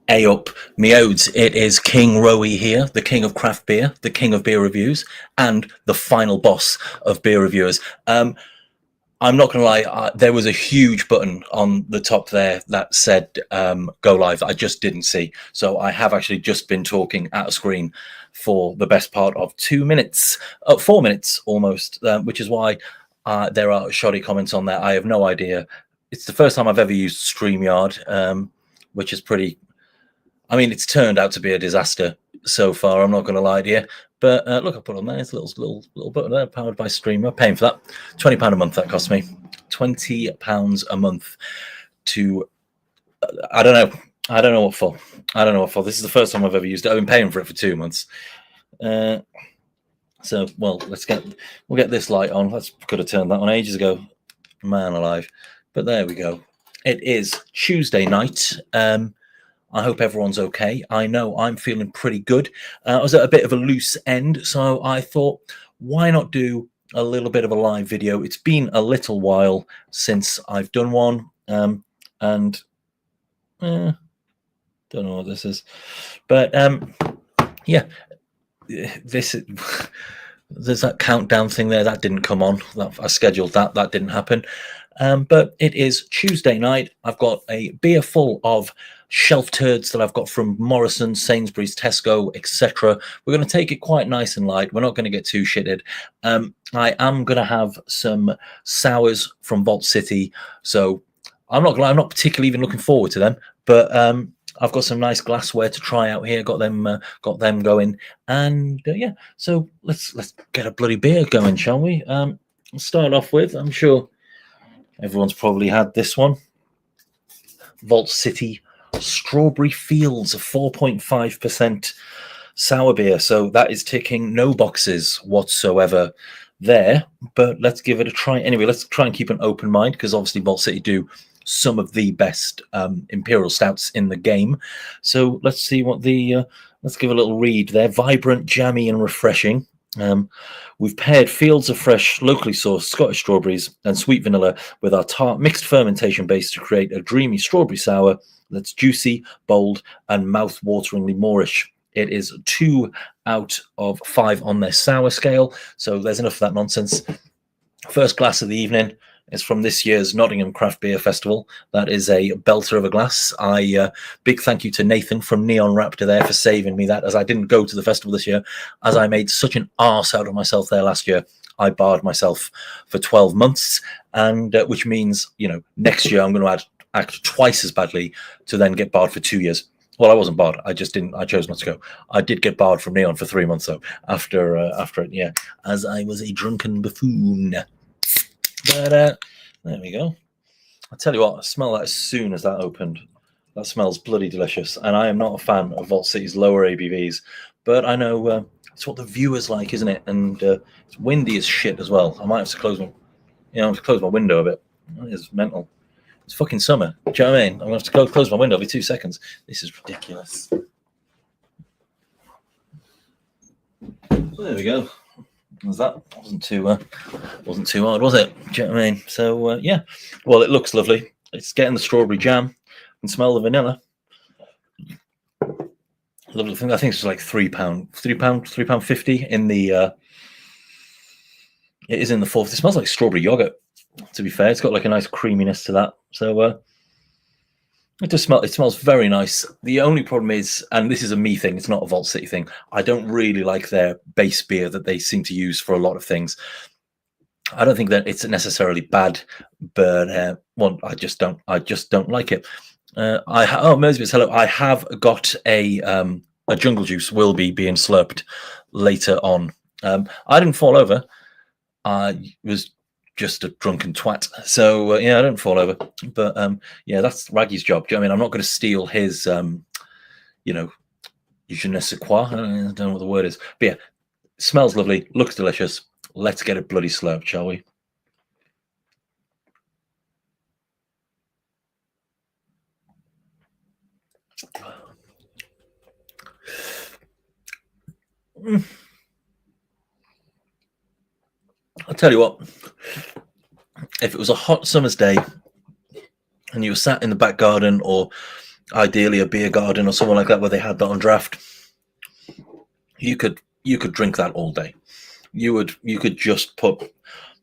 A up, me odes. It is King Wroey here, the king of craft beer, the king of beer reviews, and the final boss of beer reviewers. I'm not going to lie, there was a huge button on the top there that said go live. I just didn't see. So I have actually just been talking at a screen for the best part of 2 minutes, 4 minutes almost, which is why there are shoddy comments on there. I have no idea. It's the first time I've ever used StreamYard, which is pretty. I mean, it's turned out to be a disaster so far. I'm not going to lie to you. But look, I put on there. It's a little button there, powered by Streamer. Paying for that, £20 a month. That cost me £20 a month. To I don't know. I don't know what for. I don't know what for. This is the first time I've ever used it. I've been paying for it for 2 months. So well, we'll get this light on. Could have turned that on ages ago. Man alive. But there we go. It is Tuesday night. I hope everyone's okay. I know I'm feeling pretty good. I was at a bit of a loose end, so I thought, why not do a little bit of a live video? It's been a little while since I've done one, and don't know what this is, but yeah, this there's that countdown thing there that didn't come on. I scheduled that didn't happen. But it is Tuesday night. I've got a beer full of shelf turds that I've got from Morrison, Sainsbury's, Tesco, etc. We're going to take it quite nice and light. We're not going to get too shitted. I am going to have some sours from Vault City, so I'm not particularly even looking forward to them. But I've got some nice glassware to try out here. Got them going, and yeah. So let's get a bloody beer going, shall we? We'll start off with. I'm sure everyone's probably had this one. Vault City Strawberry Fields, 4.5% sour beer. So that is ticking no boxes whatsoever there. But let's give it a try. Anyway, let's try and keep an open mind, because obviously Vault City do some of the best imperial stouts in the game. So let's see what let's give a little read there. Vibrant, jammy, and refreshing. We've paired fields of fresh, locally sourced Scottish strawberries and sweet vanilla with our tart mixed fermentation base to create a dreamy strawberry sour that's juicy, bold, and mouth-wateringly moorish. It is 2 out of 5 on their sour scale, so there's enough of that nonsense. First glass of the evening is from this year's Nottingham Craft Beer Festival. That is a belter of a glass. Big thank you to Nathan from Neon Raptor there for saving me that, as I didn't go to the festival this year, as I made such an arse out of myself there last year. I barred myself for 12 months, and which means, next year I'm going to act twice as badly to then get barred for 2 years. Well, I wasn't barred. I just didn't. I chose not to go. I did get barred from Neon for 3 months though. After it, yeah, as I was a drunken buffoon. But there we go. I tell you what, I smell that as soon as that opened. That smells bloody delicious. And I am not a fan of Vault City's lower ABVs, but I know it's what the viewers like, isn't it? And it's windy as shit as well. I might have to close my window a bit. That is mental. It's fucking summer. Do you know what I mean? I'm gonna have to close my window every 2 seconds. This is ridiculous. There we go. That wasn't too hard, was it? Do you know what I mean? So yeah, well, it looks lovely. It's getting the strawberry jam and smell the vanilla. Lovely thing. I think it's like £3.50 in the. It is in the fourth. It smells like strawberry yogurt. To be fair, it's got like a nice creaminess to that. So it does smell. It smells very nice. The only problem is, and this is a me thing, it's not a Vault City thing, I don't really like their base beer that they seem to use for a lot of things. I don't think that it's necessarily bad, but well, I just don't like it. Mersey's hello. I have got a jungle juice will be being slurped later on. I didn't fall over. I was just a drunken twat. So yeah, I don't fall over. But yeah, that's Raggy's job. Do you know what I mean? I'm not going to steal his je ne sais quoi. I don't know what the word is. But yeah, smells lovely, looks delicious. Let's get a bloody slurp, shall we? I'll tell you what, if it was a hot summer's day and you were sat in the back garden or ideally a beer garden or somewhere like that where they had that on draft, you could drink that all day. You could just put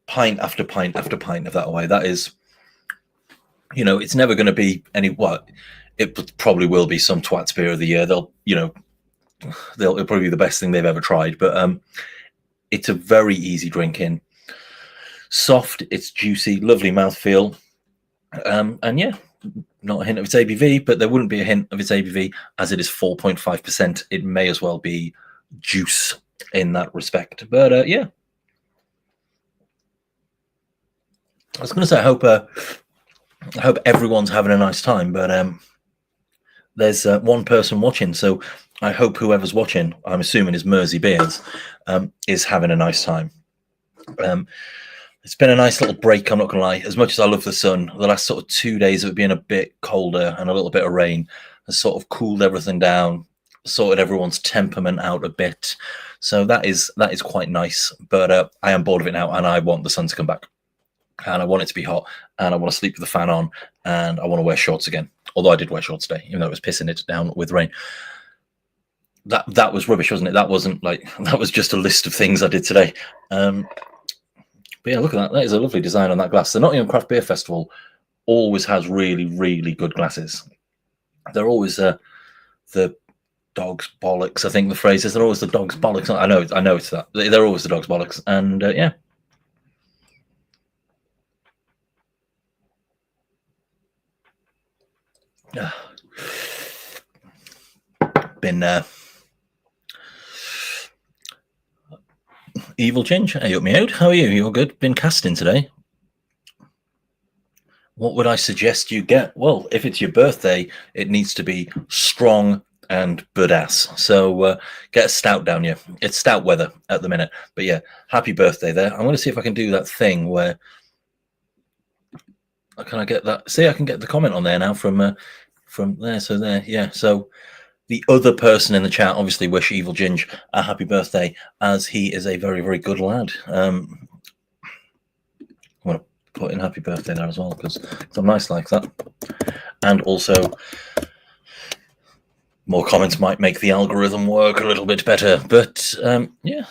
pint after pint after pint of that away. That is, it's never going to be it probably will be some twat's beer of the year. It'll probably be the best thing they've ever tried. But it's a very easy drinking, soft. It's juicy, lovely mouthfeel, and yeah, not a hint of its ABV, but there wouldn't be a hint of its ABV as it is 4.5%. It may as well be juice in that respect. But yeah, I was going to say I hope everyone's having a nice time, but there's one person watching, so I hope whoever's watching, I'm assuming is Mersey Beers, is having a nice time. It's been a nice little break, I'm not going to lie. As much as I love the sun, the last sort of 2 days of it being a bit colder and a little bit of rain has sort of cooled everything down, sorted everyone's temperament out a bit. So that is quite nice. But I am bored of it now, and I want the sun to come back. And I want it to be hot, and I want to sleep with the fan on, and I want to wear shorts again. Although I did wear shorts today, even though it was pissing it down with rain. That was rubbish, wasn't it? That was just a list of things I did today. But yeah, look at that. That is a lovely design on that glass. The Nottingham Craft Beer Festival always has really, really good glasses. They're always the dog's bollocks, I think the phrase is. They're always the dog's bollocks. I know it's that. They're always the dog's bollocks. And yeah. Been Evil Ginge, hey, up me out. How are you? You're good? Been casting today? What would I suggest you get? Well, if it's your birthday, it needs to be strong and badass. So get a stout down you. It's stout weather at the minute. But yeah, happy birthday there. I'm going to see if I can do that thing where... Can I get that? See, I can get the comment on there now from there. So there, yeah. So the other person in the chat obviously wish Evil Ginge a happy birthday, as he is a very, very good lad. I'm going to put in happy birthday there as well, because I'm nice like that. And also, more comments might make the algorithm work a little bit better. But yeah,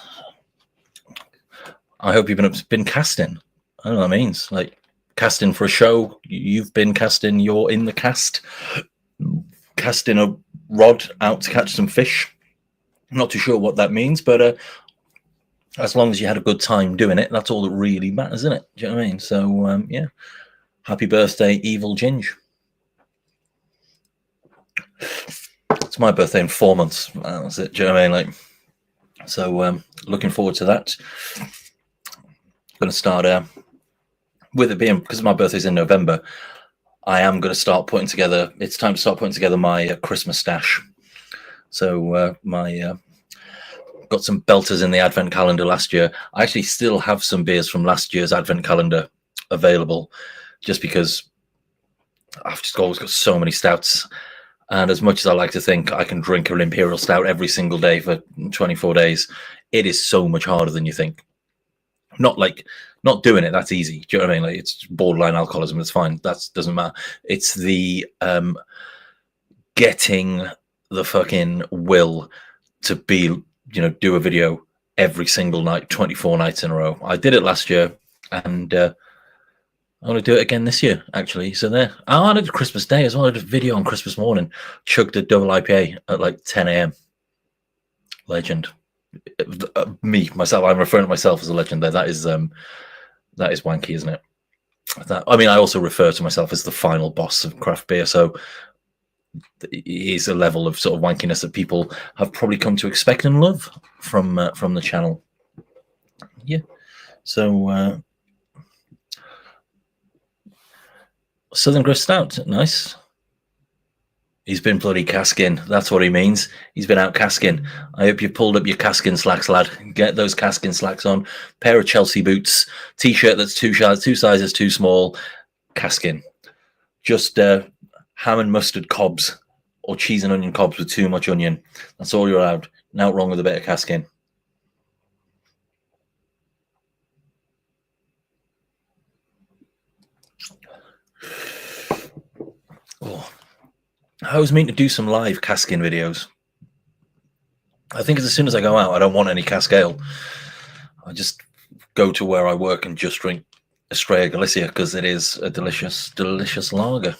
I hope you've been casting. I don't know what that means. Like, casting for a show, you've been casting, you're in the cast, casting a rod out to catch some fish. I'm not too sure what that means, but as long as you had a good time doing it, that's all that really matters, isn't it? Do you know what I mean? So yeah, happy birthday, Evil Ginge. It's my birthday in 4 months. That's it. Do you know what I mean? Like, so looking forward to that. Going to start with it being, because my birthday's in November, I am going to start putting together. It's time to start putting together my Christmas stash. So got some belters in the advent calendar last year. I actually still have some beers from last year's advent calendar available, just because I've just always got so many stouts. And as much as I like to think I can drink an imperial stout every single day for 24 days, it is so much harder than you think. Not doing it, that's easy. Do you know what I mean? Like, it's borderline alcoholism, it's fine. That doesn't matter. It's the getting the fucking will to be, do a video every single night, 24 nights in a row. I did it last year, and I want to do it again this year, actually. So there. I did Christmas Day as well. I did a video on Christmas morning. Chugged a double IPA at like 10 a.m. Legend. Myself, I'm referring to myself as a legend there. That is wanky, isn't it? I also refer to myself as the final boss of craft beer. So it is a level of sort of wankiness that people have probably come to expect and love from the channel. Yeah. So Southern Grist Stout, nice. He's been bloody casking. That's what he means. He's been out casking. I hope you pulled up your casking slacks, lad. Get those casking slacks on. Pair of Chelsea boots. T-shirt that's two sizes too small. Casking. Just ham and mustard cobs, or cheese and onion cobs with too much onion. That's all you're allowed. Now wrong with a bit of casking. Oh. I was meaning to do some live casking videos. I think as soon as I go out, I don't want any cask ale. I just go to where I work and just drink Estrella Galicia because it is a delicious, delicious lager.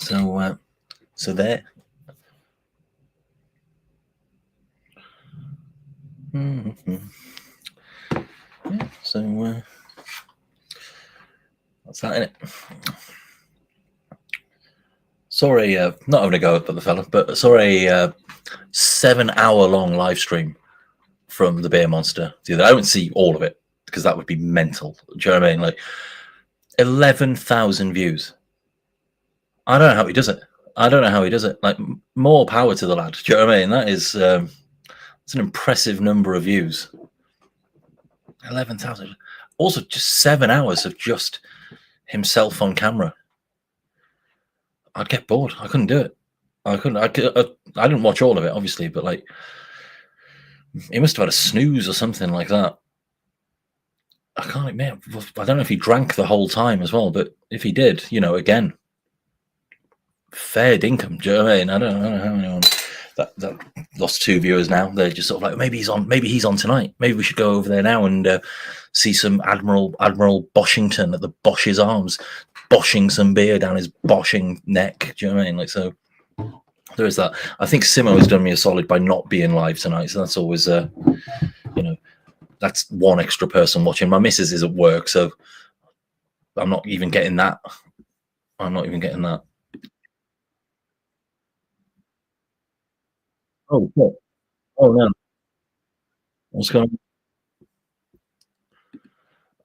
So there. Mm-hmm. Yeah, so that's that in it. Sorry, not having a go at the fella, but saw a 7 hour long live stream from the Beer Monster. I don't see all of it because that would be mental. Do you know what I mean? Like 11,000 views. I don't know how he does it. I don't know how he does it. Like more power to the lad. Do you know what I mean? That is it's an impressive number of views. 11,000. Also, just 7 hours of just himself on camera. I'd get bored. I couldn't do it. I couldn't. I didn't watch all of it, obviously, but like, he must have had a snooze or something like that. I can't admit. I don't know if he drank the whole time as well, but if he did, again, fair dinkum. Do you know what I mean? I don't know how anyone that lost 2 viewers now. They're just sort of like, maybe he's on. Maybe he's on tonight. Maybe we should go over there now and see some Admiral Boshington at the Bosch's Arms, boshing some beer down his boshing neck. Do you know what I mean? Like, so there is that. I think Simo has done me a solid by not being live tonight. So that's always, that's one extra person watching. My missus is at work, so I'm not even getting that. I'm not even getting that. Oh, what? Oh no. What's going on?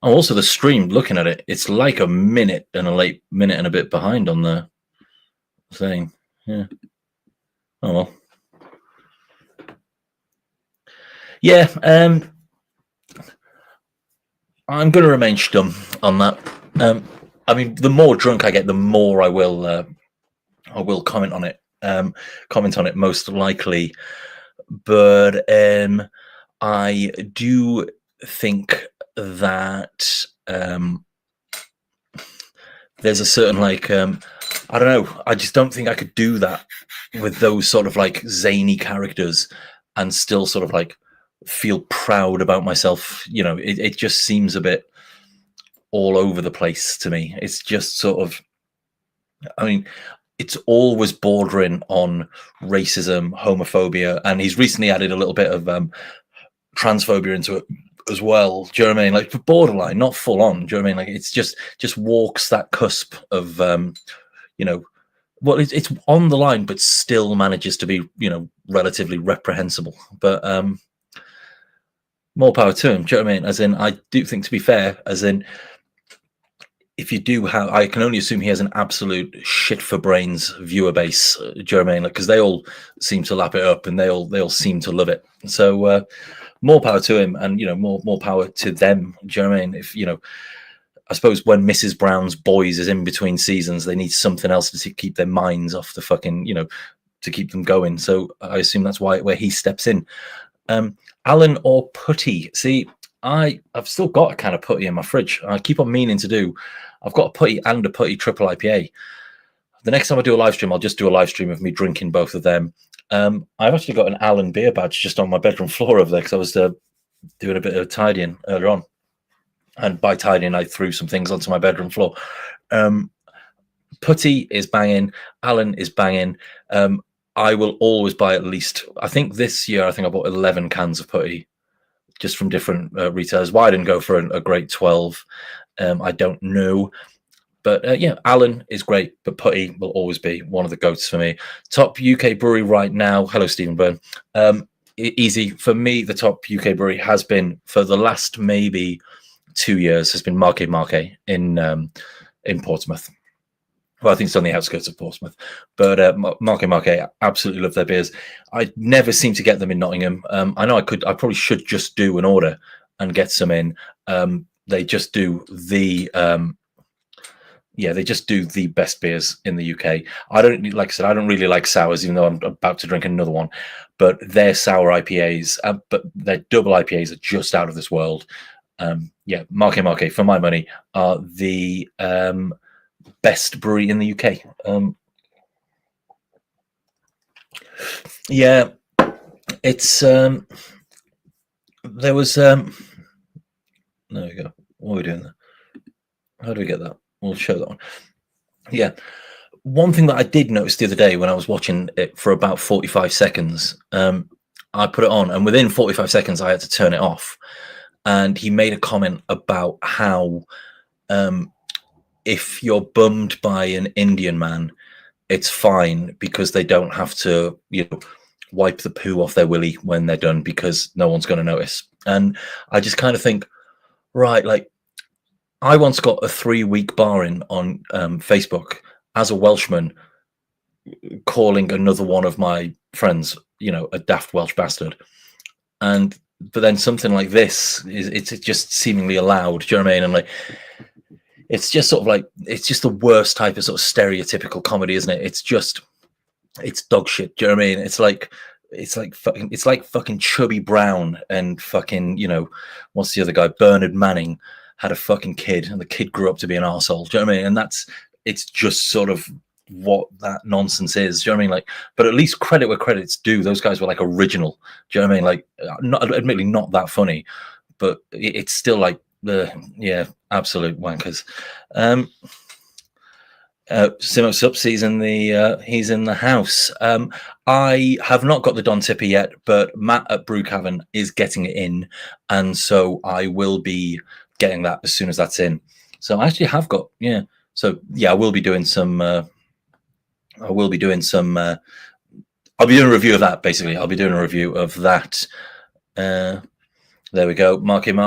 Oh, also the stream, looking at it, it's like a minute and a bit behind on the thing. Yeah. Oh well. Yeah, I'm going to remain stum on that. I mean, the more drunk I get, the more I will comment on it. Comment on it most likely, but I do think that there's a certain I don't know. I just don't think I could do that with those sort of like zany characters and still sort of like feel proud about myself. It just seems a bit all over the place to me. It's just sort of, I mean, it's always bordering on racism, homophobia, and he's recently added a little bit of transphobia into it as well. Do you know what I mean? Like borderline, not full on. Do you know what I mean? Like it's just walks that cusp of well, it's on the line, but still manages to be relatively reprehensible. But more power to him. Do you know what I mean? As in, I do think, to be fair, as in, if you do have, I can only assume he has an absolute shit for brains viewer base. Do you know what I mean? Like, because they all seem to lap it up and they all seem to love it. So more power to him, and more power to them. Do you know what I mean? If I suppose when Mrs. Brown's Boys is in between seasons, they need something else to keep their minds off the fucking, to keep them going. So I assume that's where he steps in. Alan or Putty? See, I've still got a can of Putty in my fridge. I keep on meaning to do. I've got a Putty and a Putty triple IPA. The next time I do a live stream, I'll just do a live stream of me drinking both of them. I've actually got an Alan beer badge just on my bedroom floor over there because I was doing a bit of tidying earlier on. And by tidying, I threw some things onto my bedroom floor. Putty is banging. Alan is banging. I will always buy at least, I think this year, I bought 11 cans of Putty just from different retailers. Why I didn't go for a great 12, I don't know. But yeah, Alan is great, but Putty will always be one of the goats for me. Top UK brewery right now. Hello, Stephen Byrne. Easy. For me, the top UK brewery has been, for the last maybe 2 years, has been Marque in Portsmouth. Well, I think it's on the outskirts of Portsmouth, but Marque absolutely love their beers. I never seem to get them in Nottingham. I know I probably should just do an order and get some in. They just do the they just do the best beers in the UK. I don't, like I said, I don't really like sours, even though I'm about to drink another one. But their sour IPAs, but their double IPAs are just out of this world. Marque, for my money, are the best brewery in the UK. Yeah, it's there was there we go. What are we doing there? How do we get that? We'll show that one. Yeah. One thing that I did notice the other day when I was watching it for about 45 seconds, I put it on, and within 45 seconds, I had to turn it off. And he made a comment about how if you're bummed by an Indian man, it's fine because they don't have to, wipe the poo off their willy when they're done because no one's going to notice. And I just kind of think, right, like I once got a 3-week bar in on Facebook as a Welshman calling another one of my friends, a daft Welsh bastard. But then something like this it's just seemingly allowed. Do you know what I mean? And like, it's just sort of like, it's just the worst type of sort of stereotypical comedy, isn't it? It's dog shit. Do you know what I mean? It's like fucking Chubby Brown and fucking, what's the other guy? Bernard Manning had a fucking kid and the kid grew up to be an arsehole. Do you know what I mean? And it's just sort of what that nonsense is. Do you know what I mean? Like, but at least credit where credit's due. Those guys were like original. Do you know what I mean? Like, admittedly not that funny, but it's still like absolute wankers. Simo Sups, he's in the house. I have not got the Don Tipper yet, but Matt at Brew Cavern is getting it in, and so I will be getting that as soon as that's in. So I actually have got I will be doing some. I'll be doing a review of that. Basically, I'll be doing a review of that. There we go. Market.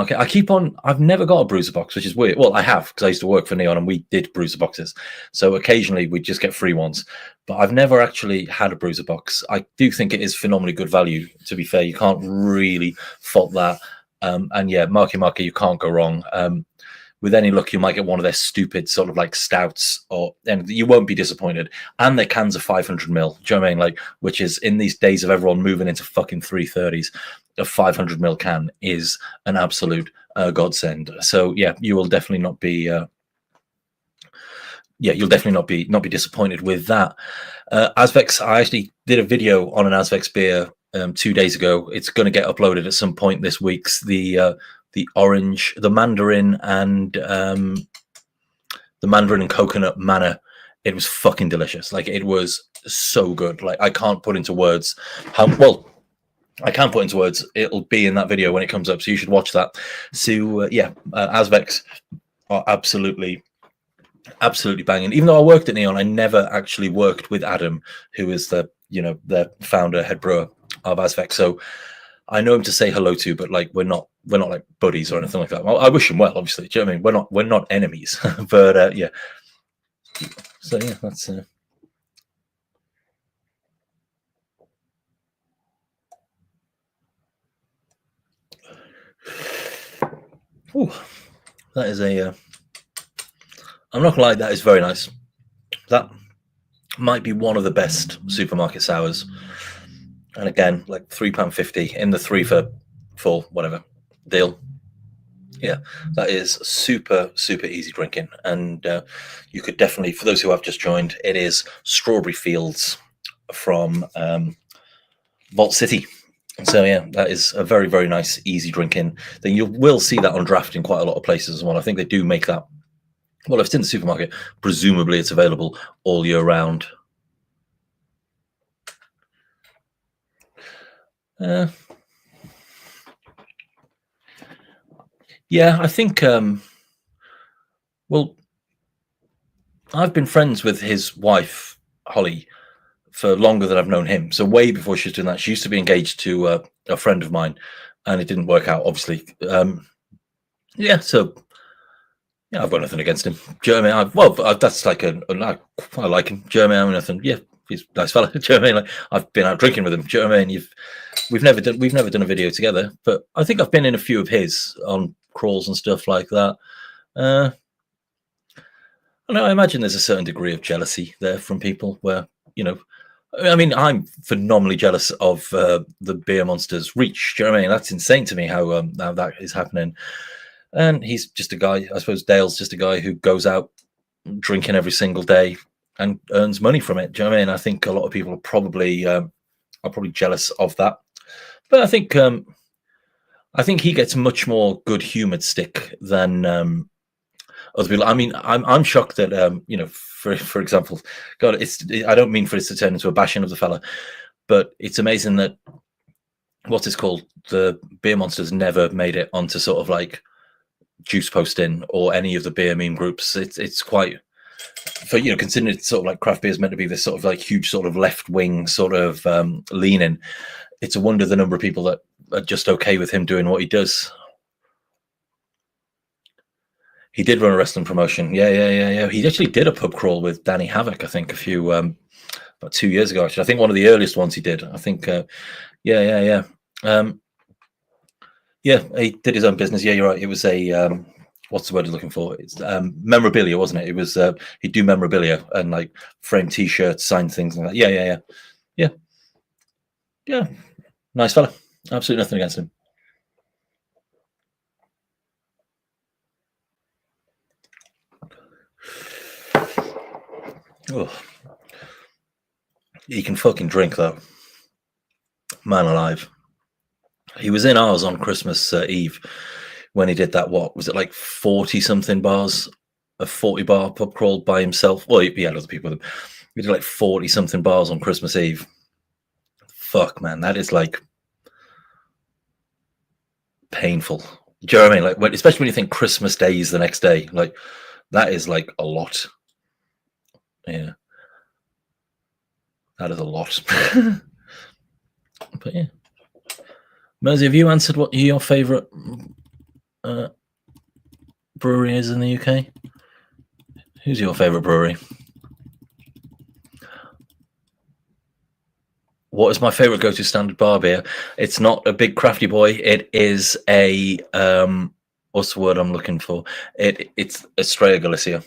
I've never got a bruiser box, which is weird. Well, I have, because I used to work for Neon and we did bruiser boxes. So occasionally we'd just get free ones. But I've never actually had a bruiser box. I do think it is phenomenally good value, to be fair. You can't really fault that. And yeah, Market, you can't go wrong. With any luck, you might get one of their stupid sort of like stouts, and you won't be disappointed. And their cans are 500 ml. Do you know what I mean? Like, which is, in these days of everyone moving into fucking 330s, a 500 ml can is an absolute godsend. So yeah, you will definitely not be. You'll definitely not be disappointed with that. Azvex, I actually did a video on an Azvex beer 2 days ago. It's going to get uploaded at some point this week. The orange, the mandarin, and the mandarin and coconut manna. It was fucking delicious. Like, it was so good. Like, I can't put into words I can't put into words. It'll be in that video when it comes up, so you should watch that. So Azvex are absolutely banging. Even though I worked at Neon, I never actually worked with Adam, who is the founder, head brewer of Azvex. So I know him to say hello to, but like we're not like buddies or anything like that. Well, I wish him well, obviously. Do you know what I mean? We're not enemies, but yeah. So yeah, that's. Ooh, that is a. I'm not gonna lie, that is very nice. That might be one of the best supermarket sours. And again, like £3.50 in the 3 for 4 whatever deal. Yeah, that is super easy drinking, and you could definitely, for those who have just joined, it is Strawberry Fields from Vault City. So yeah, that is a very nice, easy drinking thing. You will see that on draft in quite a lot of places as well. I think they do make that. Well, if it's in the supermarket, presumably it's available all year round. Yeah, I think. Well, I've been friends with his wife, Holly, for longer than I've known him. So way before she was doing that, she used to be engaged to a friend of mine, and it didn't work out, obviously. So yeah, I've got nothing against him. Do you know what I mean? That's like I like him. Do you know what I mean? Nothing. Yeah, he's a nice fella. Do you know what I mean? Like, I've been out drinking with him. Do you know what I mean? We've never done a video together, but I think I've been in a few of his on crawls and stuff like that. I imagine there's a certain degree of jealousy there from people where, I mean, I'm phenomenally jealous of the Beer Monsters reach. Do you know what I mean? That's insane to me how that is happening. And he's just a guy, I suppose Dale's just a guy who goes out drinking every single day and earns money from it. Do you know what I mean? I think a lot of people are probably I'm probably jealous of that. But I think he gets much more good humoured stick than other people. I mean, I'm shocked that for example, God, I don't mean for it to turn into a bashing of the fella, but it's amazing that what's it called, the Beer Monsters never made it onto sort of like Juice Posting or any of the beer meme groups. It's quite, for considering it's sort of like craft beer is meant to be this sort of like huge sort of left wing sort of leaning. It's a wonder the number of people that are just okay with him doing what he does. He did run a wrestling promotion. Yeah. He actually did a pub crawl with Danny Havoc, I think, about 2 years ago. Actually, I think one of the earliest ones he did. I think, yeah. Yeah, he did his own business. Yeah, you're right. It was a what's the word I'm looking for? It's memorabilia, wasn't it? It was he'd do memorabilia and like framed T-shirts, signed things, and that. Yeah. Nice fella. Absolutely nothing against him. Oh. He can fucking drink though. Man alive. He was in ours on Christmas Eve when he did that. What was it, like 40 something bars, a 40 bar pub crawl by himself? Well, he had other people with him. He did like 40 something bars on Christmas Eve. Fuck, man, that is like painful. Do you know what I mean? Like, especially when you think Christmas Day is the next day, like that is like a lot. Yeah, that is a lot. But yeah, Mersey, have you answered what your favourite brewery is in the UK? Who's your favourite brewery? What is my favourite go-to standard bar beer? It's not a big crafty boy. It is a what's the word I'm looking for? It's Estrella Galicia.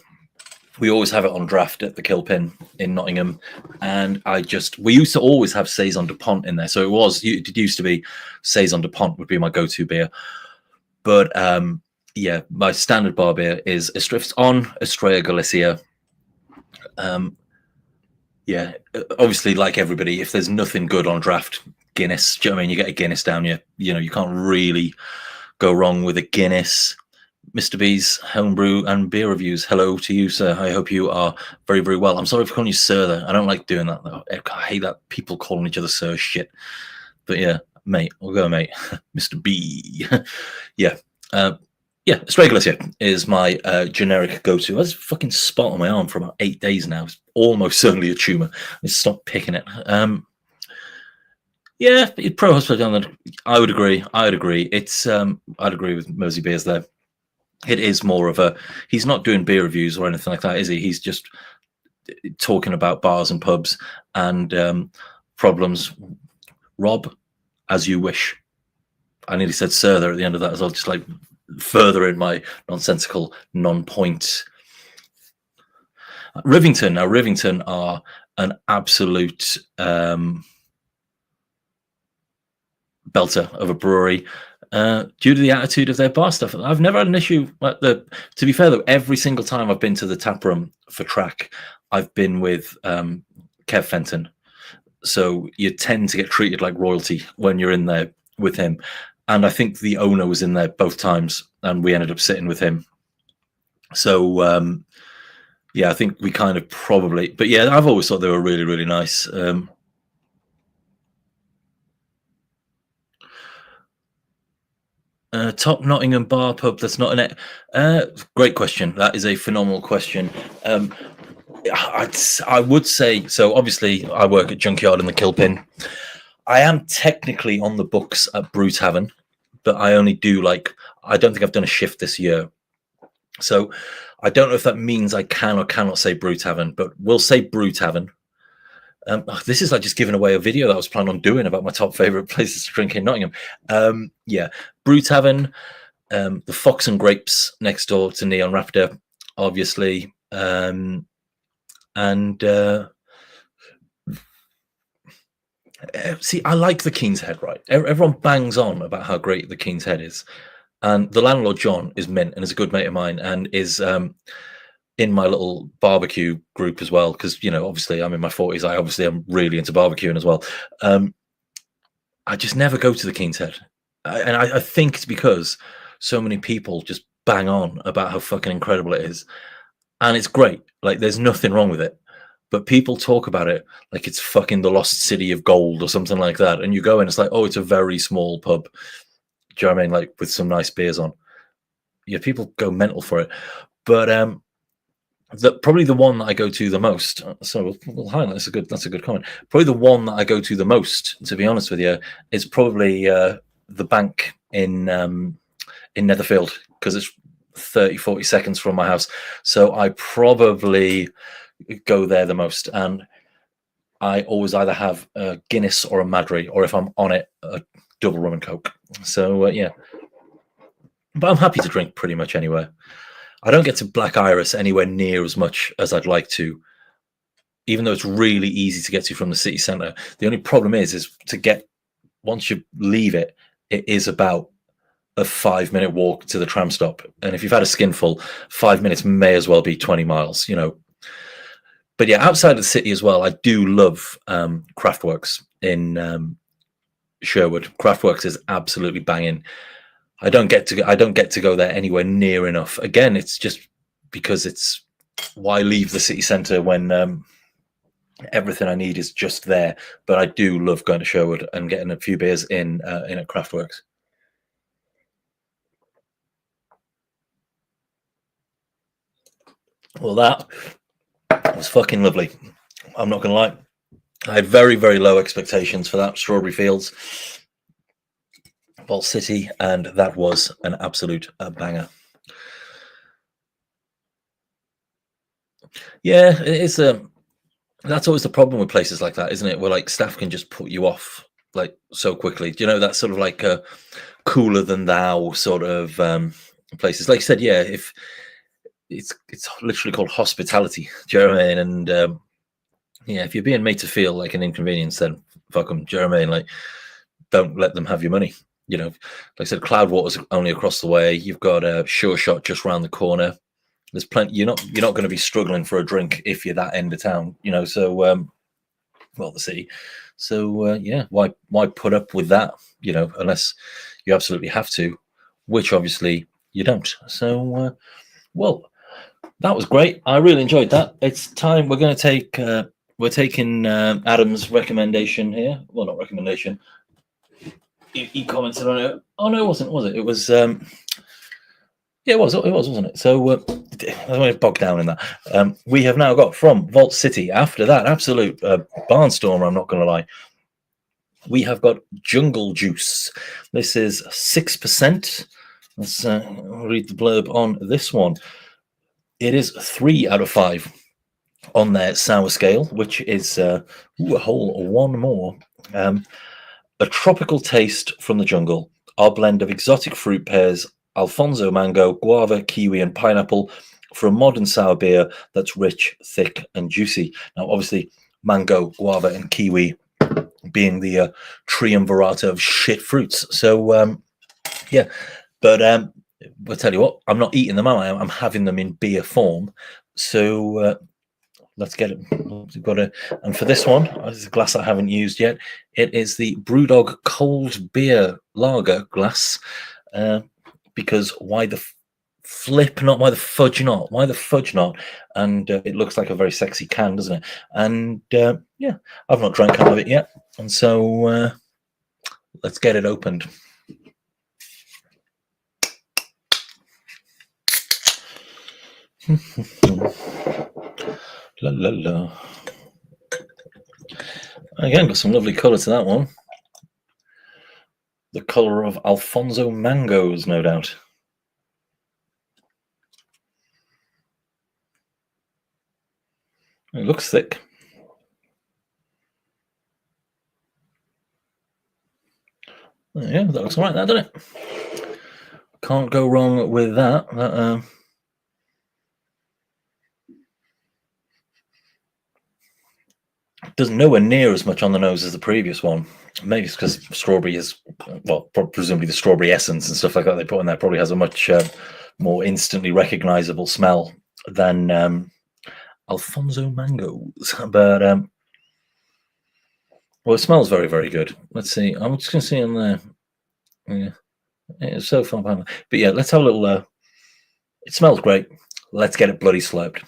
We always have it on draft at the Kilpin in Nottingham, and we used to always have Saison de Pont in there. So it used to be Saison de Pont would be my go-to beer, but yeah, my standard bar beer is on Estrella Galicia. Yeah, obviously, like everybody, if there's nothing good on draft, Guinness. Do you know what I mean? You get a Guinness down, you can't really go wrong with a Guinness. Mr. B's homebrew and beer reviews. Hello to you, sir. I hope you are very, very well. I'm sorry for calling you sir, though. I don't like doing that, though. I hate that people calling each other sir shit. But yeah, mate, we'll go, mate. Mr. B. Yeah. Yeah, Estrella Galicia is my generic go-to. I was fucking spot on my arm for about 8 days now. It's almost certainly a tumor. Let's stop picking it. Yeah, pro hospitality. I would agree. It's I'd agree with Mersey Beers there. It is more of a. He's not doing beer reviews or anything like that, is he? He's just talking about bars and pubs and problems. Rob, as you wish. I nearly said sir there at the end of that as well, just like further in my nonsensical non-point. Rivington. Now, Rivington are an absolute belter of a brewery. Due to the attitude of their bar stuff, I've never had an issue. To be fair, though, every single time I've been to the tap room for Track, I've been with Kev Fenton. So you tend to get treated like royalty when you're in there with him. And I think the owner was in there both times, and we ended up sitting with him. So, yeah, I think we kind of probably... But yeah, I've always thought they were really, really nice. Top Nottingham bar pub that's not an... great question. That is a phenomenal question. I would say... So, obviously, I work at Junkyard in the Kilpin. I am technically on the books at Brew Tavern, but I only do I don't think I've done a shift this year. So I don't know if that means I can or cannot say Brew Tavern, but we'll say Brew Tavern. This is like just giving away a video that I was planning on doing about my top favourite places to drink in Nottingham. Yeah, Brew Tavern, the Fox and Grapes next door to Neon Raptor, obviously. See, I like the King's Head, right? Everyone bangs on about how great the King's Head is. And the landlord, John, is mint and is a good mate of mine and is in my little barbecue group as well. Because, obviously I'm in my 40s. I obviously am really into barbecuing as well. I just never go to the King's Head, and I think it's because so many people just bang on about how fucking incredible it is, and it's great. Like, there's nothing wrong with it, but people talk about it like it's fucking the lost city of gold or something like that. And you go in, it's like, oh, it's a very small pub. Do you know what I mean? Like with some nice beers on. Yeah, people go mental for it. But probably the one that I go to the most. So we'll highlight. That's a good comment. Probably the one that I go to the most, to be honest with you, is probably the bank in Netherfield, because it's 30-40 seconds from my house. So I probably go there the most, and I always either have a Guinness or a Madry, or if I'm on it, a double rum and coke. So yeah, but I'm happy to drink pretty much anywhere. I don't get to Black Iris anywhere near as much as I'd like to, even though it's really easy to get to from the city centre. The only problem is to get, once you leave it, it is about a 5-minute walk to the tram stop. And if you've had a skinful, 5 minutes may as well be 20 miles, you know. But yeah, outside of the city as well, I do love Craftworks in Sherwood. Craftworks is absolutely banging. I don't get to go there anywhere near enough. Again, it's just because it's, why leave the city centre when everything I need is just there. But I do love going to Sherwood and getting a few beers in at Craftworks. Well, that was fucking lovely. I'm not gonna lie. I had very, very low expectations for that. Strawberry Fields, Vault City, and that was an absolute banger. Yeah, it is. That's always the problem with places like that, isn't it? Where like staff can just put you off like so quickly. Do you know, that sort of like a cooler than thou sort of places? Like you said, yeah. If it's literally called hospitality, do you know what I mean? And yeah, if you're being made to feel like an inconvenience, then fuck them. Do you know what I mean? Like, don't let them have your money. You know, like I said, Cloudwater's only across the way. You've got a Sure Shot just round the corner. There's plenty. You're not going to be struggling for a drink if you're that end of town. You know, so well, the city. So yeah, why put up with that? You know, unless you absolutely have to, which obviously you don't. So well, that was great. I really enjoyed that. It's time we're going to take. We're taking Adam's recommendation here. Well, not recommendation. He commented on it. Oh no, it wasn't. Was it? It was. Yeah, it was, wasn't it? So I don't want to bog down in that. We have now got from Vault City, after that absolute barnstormer, I'm not going to lie, we have got Jungle Juice. This is 6%. Let's read the blurb on this one. It is 3 out of 5 on their sour scale, which is a whole one more. A tropical taste from the jungle. Our blend of exotic fruit pears, Alfonso mango, guava, kiwi, and pineapple for a modern sour beer that's rich, thick, and juicy. Now, obviously, mango, guava, and kiwi being the triumvirate of shit fruits. So, yeah, but I'll tell you what, I'm not eating them, I'm having them in beer form. So, let's get it. We've got and for this one, this is a glass I haven't used yet. It is the Brewdog Cold Beer Lager glass. Because why the flip not? Why the fudge not? Why the fudge not? And it looks like a very sexy can, doesn't it? And yeah, I've not drank out of it yet, and so let's get it opened. La la la. Again, got some lovely colour to that one. The colour of Alfonso mangoes, no doubt. It looks thick. Yeah, that looks all right, doesn't it? Can't go wrong with that. Does nowhere near as much on the nose as the previous one. Maybe it's because strawberry is, well, presumably the strawberry essence and stuff like that they put in there probably has a much more instantly recognizable smell than Alfonso mangoes. But Well, it smells very, very good. Let's see. I'm just going to see on there. Yeah, it's so fun. But yeah, let's have a little. It smells great. Let's get it bloody slurped.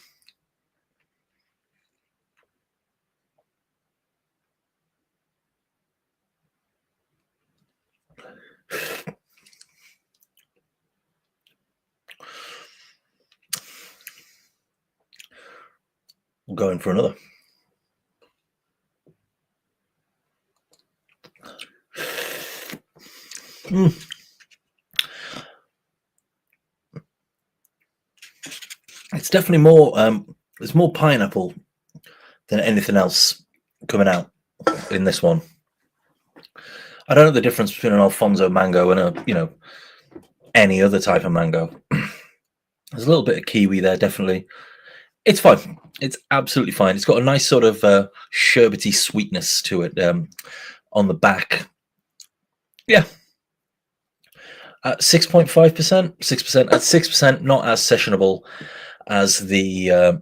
We'll go in for another. It's definitely more. There's more pineapple than anything else coming out in this one. I don't know the difference between an Alfonso mango and a any other type of mango. There's a little bit of kiwi there, definitely. It's fine. It's absolutely fine. It's got a nice sort of sherbety sweetness to it on the back. Yeah. 6.5%, 6%. At 6%, not as sessionable as the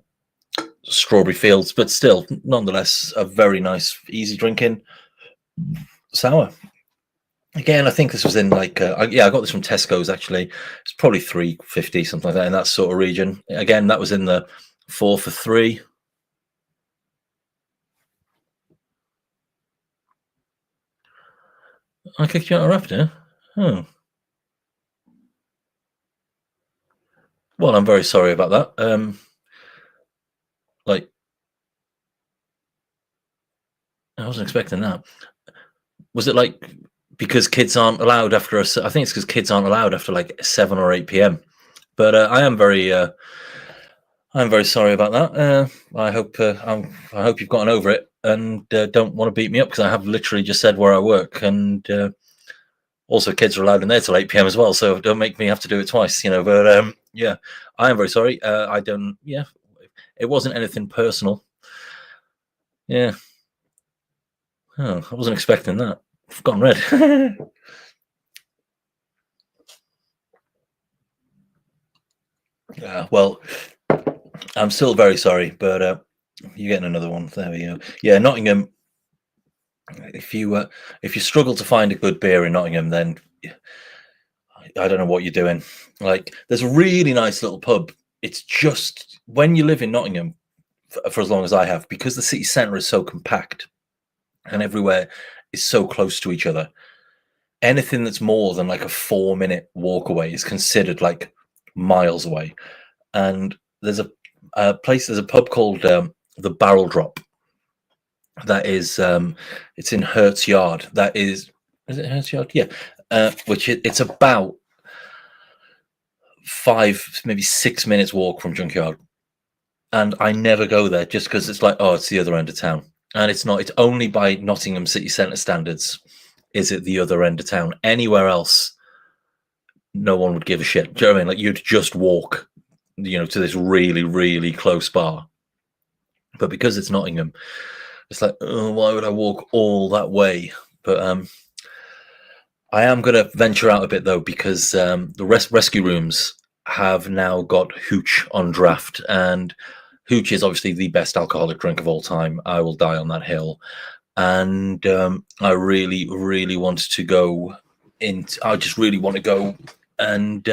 Strawberry Fields, but still, nonetheless, a very nice, easy drinking sour. Again, I think this was in like, I got this from Tesco's actually. It's probably £3.50, something like that, in that sort of region. Again, that was in the 4 for £3. I kicked you out of Raptor? Oh. Well, I'm very sorry about that. Like, I wasn't expecting that. Was it like because kids aren't allowed after I think it's because kids aren't allowed after like 7 or 8 p.m. But I'm very sorry about that. I hope you've gotten over it and don't want to beat me up, because I have literally just said where I work, and also kids are allowed in there till 8 p.m. as well. So don't make me have to do it twice, But yeah, I am very sorry. I don't. Yeah, it wasn't anything personal. Yeah. Oh, I wasn't expecting that. I've gone red. Well, I'm still very sorry, but you're getting another one. There we go. Yeah, Nottingham. If you struggle to find a good beer in Nottingham, then I don't know what you're doing. Like, there's a really nice little pub. It's just when you live in Nottingham for as long as I have, because the city centre is so compact and everywhere is so close to each other. Anything that's more than like a 4-minute walk away is considered like miles away. And there's a pub called the Barrel Drop. That is, it's in Hertz Yard. That is it Hertz Yard? Yeah. Which it's about 5, maybe 6 minutes walk from Junkyard. And I never go there just because it's like, oh, it's the other end of town. And it's not. It's only by Nottingham city centre standards is it the other end of town. Anywhere else, no one would give a shit. Do you know what I mean? Like, you'd just walk, to this really, really close bar. But because it's Nottingham, it's like, oh, why would I walk all that way? But I am going to venture out a bit, though, because the rescue rooms have now got hooch on draft. And hooch is obviously the best alcoholic drink of all time. I will die on that hill. And I really, really want to go in. I just really want to go and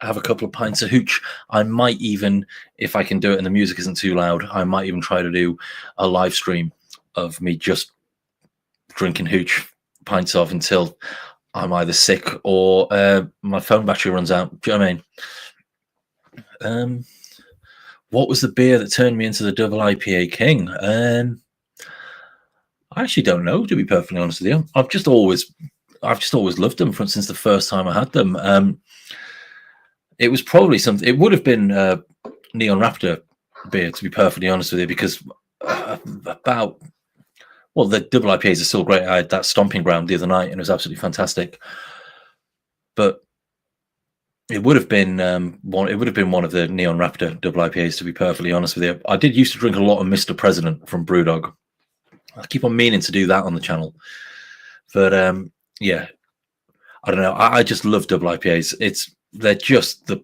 have a couple of pints of hooch. I might even, if I can do it and the music isn't too loud, I might even try to do a live stream of me just drinking hooch pints of until I'm either sick or my phone battery runs out. Do you know what I mean? What was the beer that turned me into the double IPA king? I actually don't know, to be perfectly honest with you. I've just always loved them since the first time I had them. It was probably something. It would have been Neon Raptor beer, to be perfectly honest with you, because the double IPAs are still great. I had that Stomping Ground the other night, and it was absolutely fantastic. But it would have been one. It would have been one of the Neon Raptor double IPAs, to be perfectly honest with you. I did used to drink a lot of Mr. President from Brewdog. I keep on meaning to do that on the channel, but yeah, I don't know. I just love double IPAs. They're just the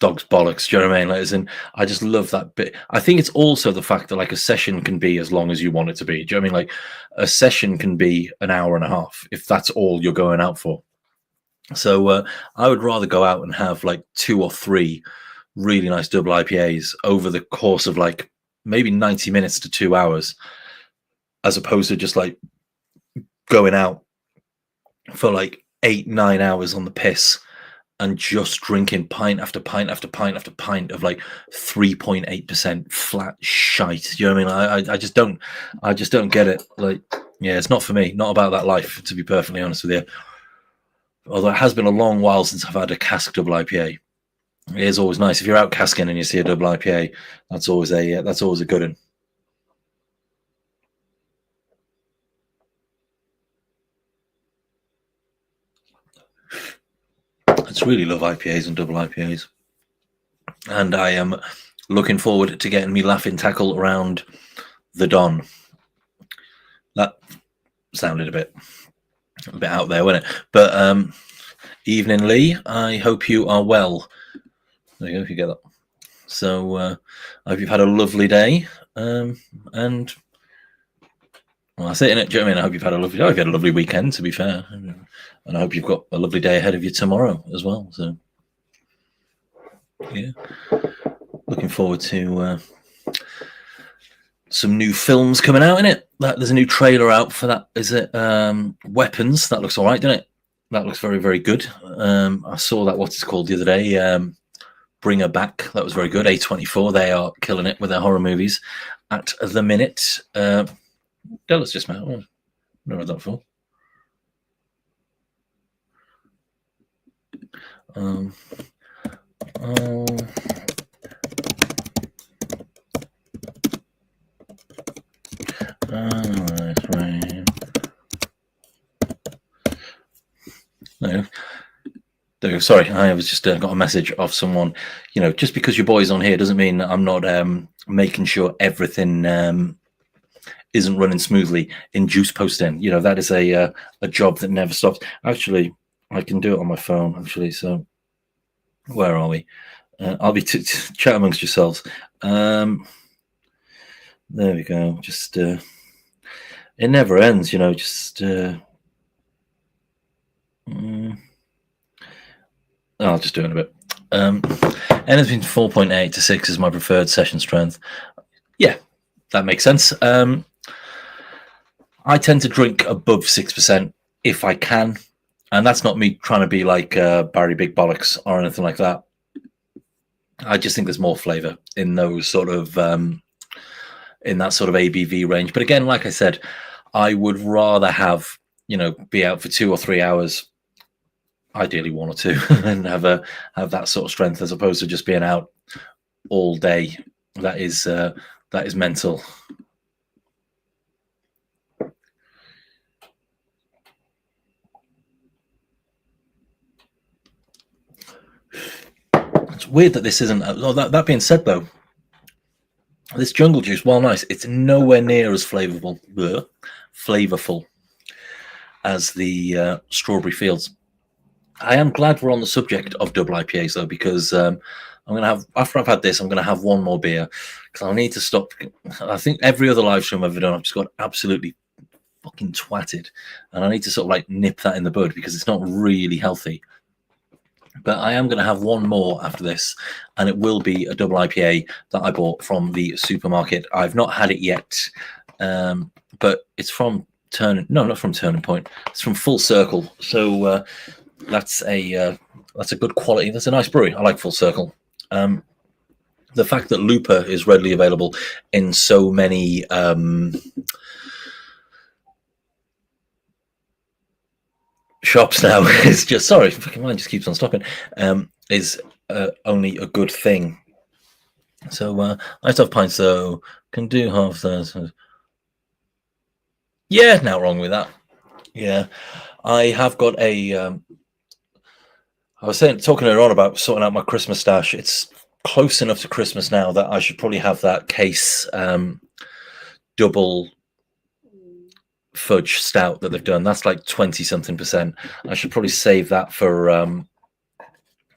dog's bollocks. Do you know what I mean? Like, as in, I just love that bit. I think it's also the fact that like a session can be as long as you want it to be. Do you know what I mean? Like a session can be an hour and a half if that's all you're going out for. So I would rather go out and have like 2 or 3 really nice double IPAs over the course of like maybe 90 minutes to 2 hours, as opposed to just like going out for like 8-9 hours on the piss and just drinking pint after pint after pint after pint of like 3.8% flat shite. You know what I mean? I just don't get it. Like, yeah, it's not for me. Not about that life, to be perfectly honest with you. Although it has been a long while since I've had a cask double IPA. It is always nice if you're out casking and you see a double IPA. That's always a good one. I just really love IPAs and double IPAs, and I am looking forward to getting me laughing tackle around the Don. That sounded a bit out there, wasn't it? But evening, Lee. I hope you are well. There you go. If you get that. So I hope you've had a lovely day. And well, I say it, do you know what I mean? I hope you've had a lovely day. I hope you had a lovely weekend, to be fair. And I hope you've got a lovely day ahead of you tomorrow as well. So yeah. Looking forward to some new films coming out in it. There's a new trailer out for that. Is it Weapons? That looks all right, doesn't it? That looks very, very good. I saw that, what's it called, the other day. Bring Her Back. That was very good. A24, they are killing it with their horror movies at the minute. Della's just met. Oh, never had that before. Right. No. Sorry, I was just got a message of someone. You know, just because your boy's on here doesn't mean that I'm not making sure everything isn't running smoothly in juice posting. You know, that is a job that never stops. Actually, I can do it on my phone. Actually, so where are we? I'll be chat amongst yourselves. There we go. Just it never ends. You know, just. I'll just do it in a bit. Anything 4.8 to 6 is my preferred session strength. Yeah, that makes sense. I tend to drink above 6% if I can, and that's not me trying to be like Barry Big Bollocks or anything like that. I just think there's more flavour in those sort of in that sort of ABV range. But again, like I said, I would rather have, you know, be out for 2 or 3 hours, ideally 1 or 2, and have that sort of strength, as opposed to just being out all day. That is mental. It's weird that this isn't. That being said, though, this jungle juice, while nice, it's nowhere near as flavorful as the Strawberry Fields. I am glad we're on the subject of double IPAs, though, because I'm going to have, after I've had this, I'm going to have one more beer, because I need to stop. I think every other live stream I've ever done, I've just got absolutely fucking twatted, and I need to sort of like nip that in the bud, because it's not really healthy. But I am going to have one more after this, and it will be a double IPA that I bought from the supermarket. I've not had it yet, but it's from not from Turning Point. It's from Full Circle. So that's a good quality. That's a nice brewery. I like Full Circle. The fact that Looper is readily available in so many shops now is just, sorry, fucking mine just keeps on stopping, is only a good thing. So I have to have pints, so can do half that. Yeah, not wrong with that. Yeah, I have got a I was talking earlier on about sorting out my Christmas stash. It's close enough to Christmas now that I should probably have that case double fudge stout that they've done. That's like 20 something %. I should probably save that for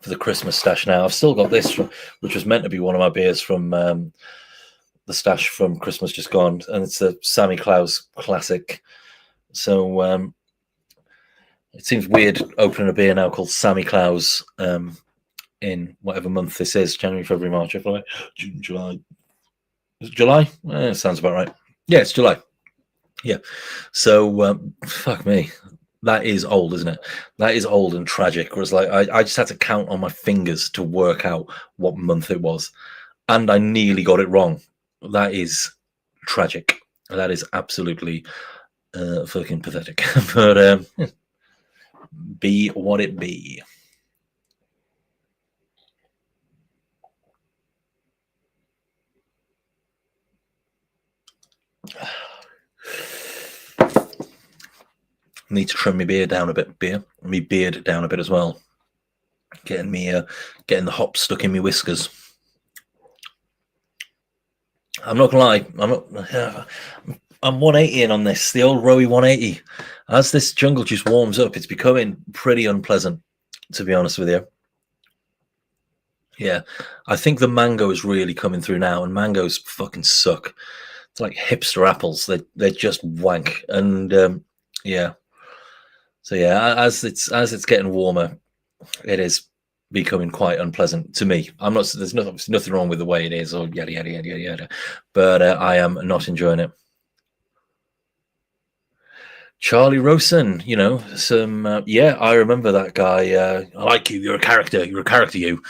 for the Christmas stash now. I've still got this, which was meant to be one of my beers from the stash from Christmas just gone, and it's the Sammy Klaus Classic. So it seems weird opening a beer now called Sammy Klaus in whatever month this is, January, February, March, April, June, July. Is it July? Sounds about right. Yeah, it's July. Yeah. So fuck me. That is old, isn't it? That is old and tragic. Whereas like I just had to count on my fingers to work out what month it was. And I nearly got it wrong. That is tragic. That is absolutely fucking pathetic. But be what it be. Need to trim my beard down a bit. My beard down a bit as well. Getting the hops stuck in my whiskers. I'm not gonna lie. I'm 180 in on this. The old Wroey 180. As this jungle juice warms up, it's becoming pretty unpleasant, to be honest with you. Yeah, I think the mango is really coming through now, and mangoes fucking suck. It's like hipster apples. They're just wank, and yeah. So yeah, as it's getting warmer, it is becoming quite unpleasant to me. I'm not. There's nothing wrong with the way it is, or yada yada yada yada yada. But I am not enjoying it. Charlie Rosen, yeah, I remember that guy. I like you. You're a character. You're a character. You.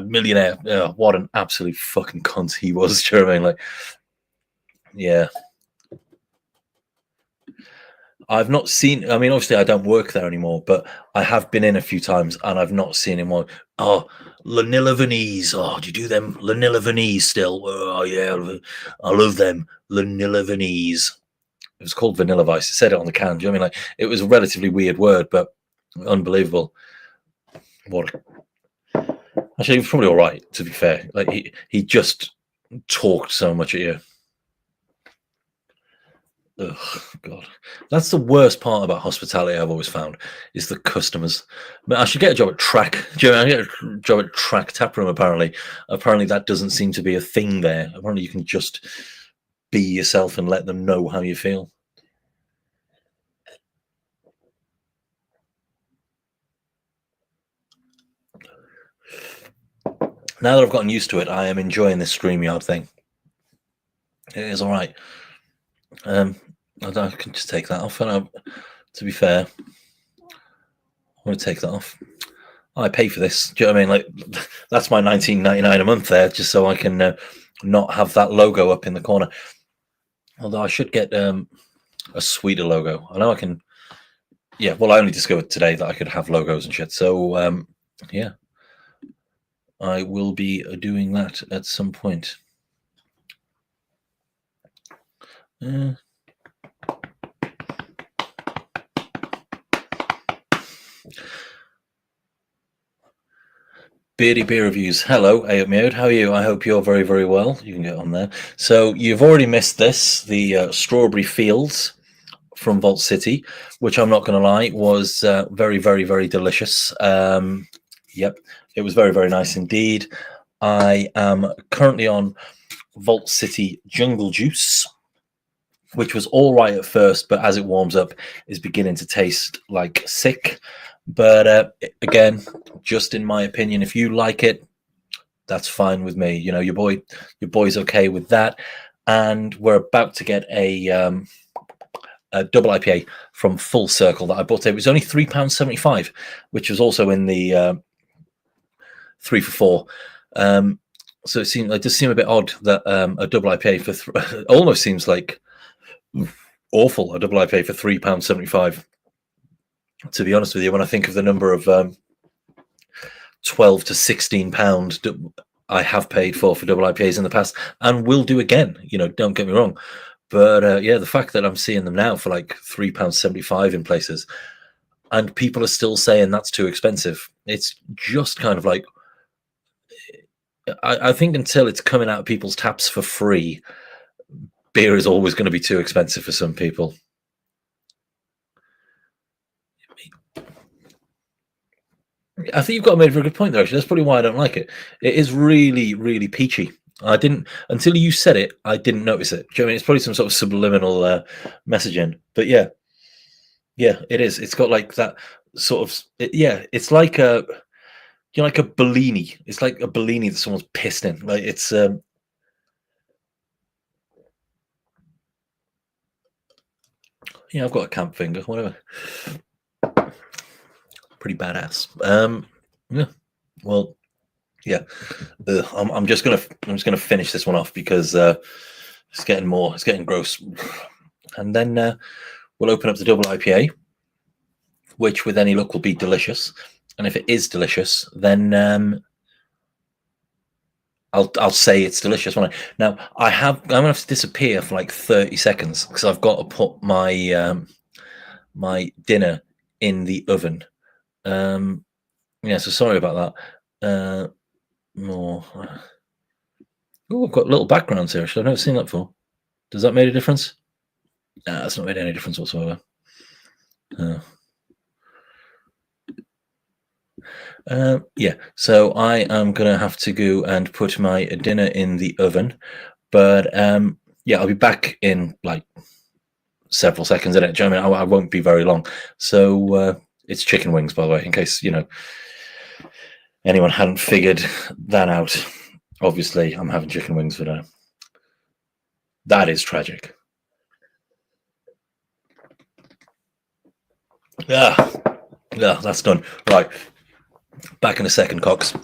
Millionaire. What an absolute fucking cunt he was. Do you know what I mean? Like, yeah. I've not seen. I mean, obviously, I don't work there anymore, but I have been in a few times, and I've not seen him on. Oh, Lanilla Vanese. Oh, do you do them Lanilla Vanese still? Oh yeah, I love them Lanilla Vanese. It was called Vanilla Vice. It said it on the can. Do you know what I mean? Like, it was a relatively weird word, but unbelievable. What? Actually, he was probably all right. To be fair, like he just talked so much at you. Oh God, that's the worst part about hospitality. I've always found is the customers. I should get a job at Track. Do you know, I get a job at Track Taproom. Apparently that doesn't seem to be a thing there. Apparently you can just be yourself and let them know how you feel. Now that I've gotten used to it, I am enjoying this StreamYard thing. It is all right. I can just take that off. And to be fair, I'm going to take that off. I pay for this. Do you know what I mean? Like, that's my $19.99 a month there, just so I can not have that logo up in the corner. Although I should get a sweeter logo. I know I can. Yeah, well, I only discovered today that I could have logos and shit. So yeah, I will be doing that at some point. Beardy Beer Reviews. Hello, Ayot how are you? I hope you're very, very well. You can get on there. So you've already missed this, the Strawberry Fields from Vault City, which I'm not going to lie, was very, very, very delicious. Yep, it was very, very nice indeed. I am currently on Vault City Jungle Juice, which was all right at first, but as it warms up, is beginning to taste like sick. But again, just in my opinion, if you like it, that's fine with me. You know, your boy's okay with that. And we're about to get a double IPA from Full Circle that I bought. It was only £3.75, which was also in the 3 for £4. So it does seem a bit odd that a double IPA for almost seems like awful. A double IPA for £3.75. To be honest with you, when I think of the number of £12 to £16 I have paid for double IPAs in the past and will do again, you know, don't get me wrong. But yeah, the fact that I'm seeing them now for like £3.75 in places and people are still saying that's too expensive. It's just kind of like, I think until it's coming out of people's taps for free, beer is always going to be too expensive for some people. I think you've got made a very good point there. Actually, that's probably why I don't like it. It is really, really peachy. I didn't until you said it. I didn't notice it. Do you know what I mean? It's probably some sort of subliminal messaging. But yeah, yeah, it is. It's got like that sort of. Yeah, it's like a like a Bellini. It's like a Bellini that someone's pissed in. Like it's. Yeah, I've got a camp finger. Whatever. Pretty badass. Yeah. Well, yeah. I'm just gonna finish this one off because it's getting gross, and then we'll open up the double IPA, which with any luck will be delicious. And if it is delicious, then I'll say it's delicious. Now I'm gonna have to disappear for like 30 seconds because I've got to put my my dinner in the oven. Yeah, so sorry about that. More. Oh, I've got little backgrounds here. I've never seen that before. Does that make a difference? Nah, that's not made any difference whatsoever. Yeah, so I am gonna have to go and put my dinner in the oven, but yeah, I'll be back in like several seconds in it. Do you know what I mean? I won't be very long. So it's chicken wings, by the way, in case anyone hadn't figured that out. Obviously, I'm having chicken wings for dinner. That is tragic. Yeah, that's done. Right, back in a second, Cox.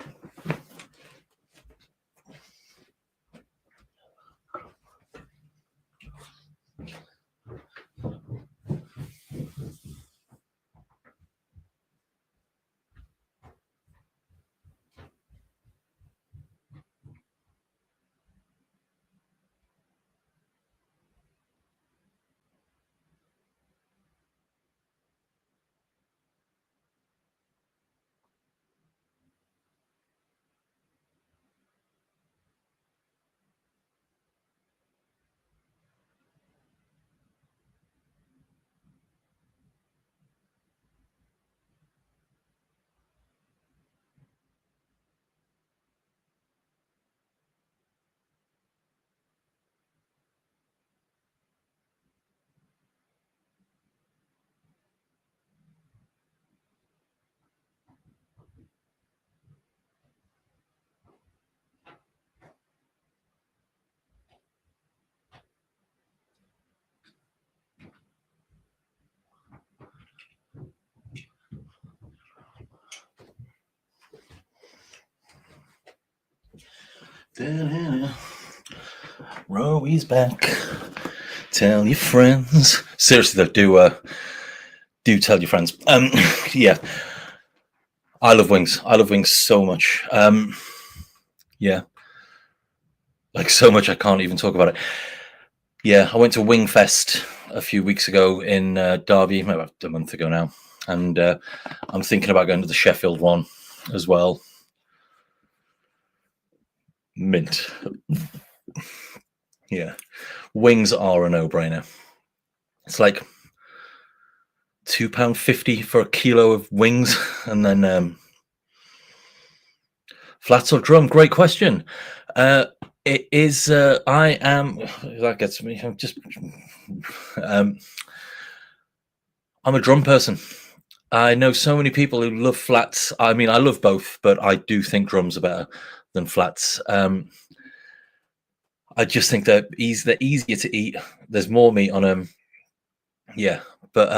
Wroey's back. Tell your friends. Seriously though, do tell your friends. Yeah, I love wings. I love wings so much. Yeah, like so much I can't even talk about it. Yeah, I went to Wing Fest a few weeks ago in Derby, maybe about a month ago now, and I'm thinking about going to the Sheffield one as well. Mint. Yeah, wings are a no-brainer. It's like £2.50 for a kilo of wings, and then flats or drum. Great question. It is. I am. That gets me. I'm a drum person. I know so many people who love flats. I mean, I love both, but I do think drums are better than flats. I just think they're easier to eat. There's more meat on them. Yeah, but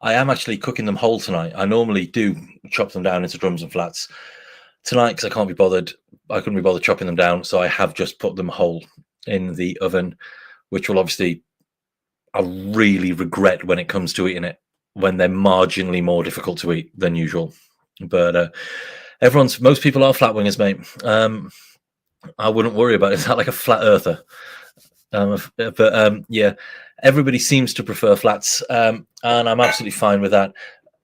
I am actually cooking them whole tonight. I normally do chop them down into drums and flats. Tonight, because I can't be bothered, I couldn't be bothered chopping them down, so I have just put them whole in the oven, which will obviously, I really regret when it comes to eating it, when they're marginally more difficult to eat than usual. But most people are flat wingers, mate. I wouldn't worry about it. It's not like a flat earther. But yeah, everybody seems to prefer flats, and I'm absolutely fine with that.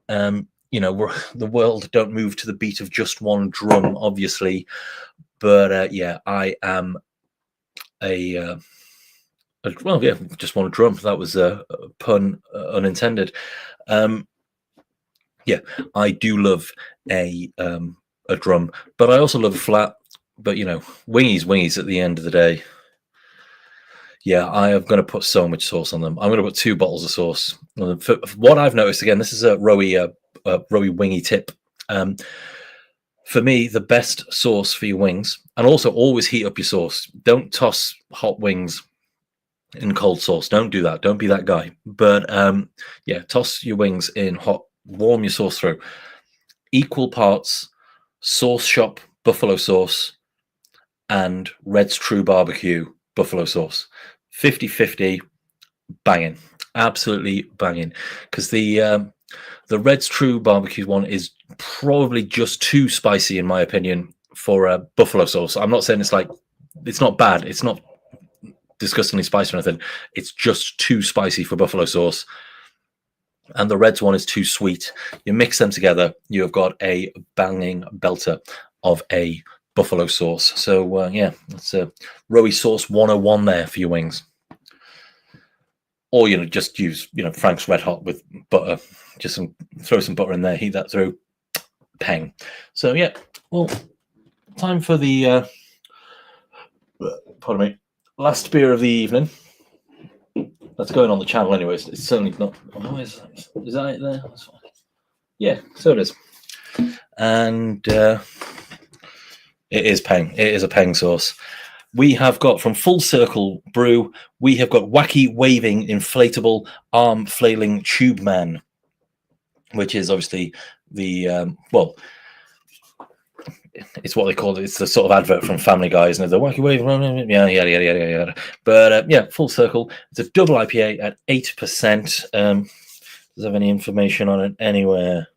The world don't move to the beat of just one drum, obviously, but yeah, I am well, yeah, just one drum. That was a pun unintended. Yeah, I do love a drum, but I also love a flat. But wingies at the end of the day. Yeah, I am going to put so much sauce on them. I'm going to put 2 bottles of sauce. For what I've noticed, again, this is a Wroey wingy tip. For me, the best sauce for your wings, and also always heat up your sauce. Don't toss hot wings in cold sauce. Don't do that. Don't be that guy. But yeah, toss your wings in hot, warm your sauce through. Equal parts sauce shop buffalo sauce and Red's True Barbecue buffalo sauce. 50-50, banging, absolutely banging. Because the Red's True Barbecue one is probably just too spicy, in my opinion, for a buffalo sauce. I'm not saying it's not bad. It's not disgustingly spicy or anything. It's just too spicy for buffalo sauce. And the Red's one is too sweet. You mix them together, you have got a banging belter of a buffalo sauce. So yeah, that's a Wroey sauce 101 there for your wings. Or just use Frank's Red Hot with butter. Just throw some butter in there, heat that through, pang. So yeah, well, time for the pardon me, last beer of the evening. That's going on the channel anyways. It's certainly not. Oh, is that it there? Yeah, so it is. And it is peng. It is a peng sauce. We have got from Full Circle Brew, we have got Wacky Waving Inflatable Arm Flailing Tube Man, which is obviously the, well, it's what they call it. It's the sort of advert from Family Guy, isn't it? The Wacky Waving, yeah. But yeah, Full Circle. It's a double IPA at 8%. Does it have any information on it anywhere?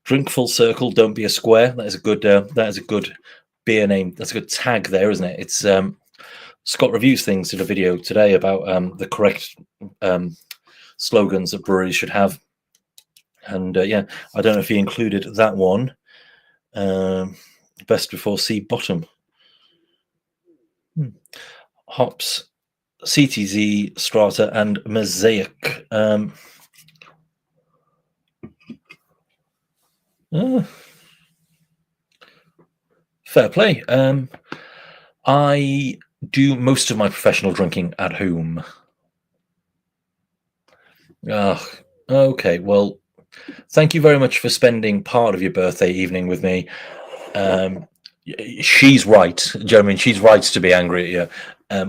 Drink Full Circle, don't be a square. That is a good beer name. That's a good tag there, isn't it? It's Scott Reviews Things did a video today about the correct slogans that breweries should have. And yeah, I don't know if he included that one. Best before sea bottom. Hops, CTZ, Strata, and Mosaic. Fair play. I do most of my professional drinking at home. Okay, well, thank you very much for spending part of your birthday evening with me. She's right. Do you know what I mean? She's right to be angry at you.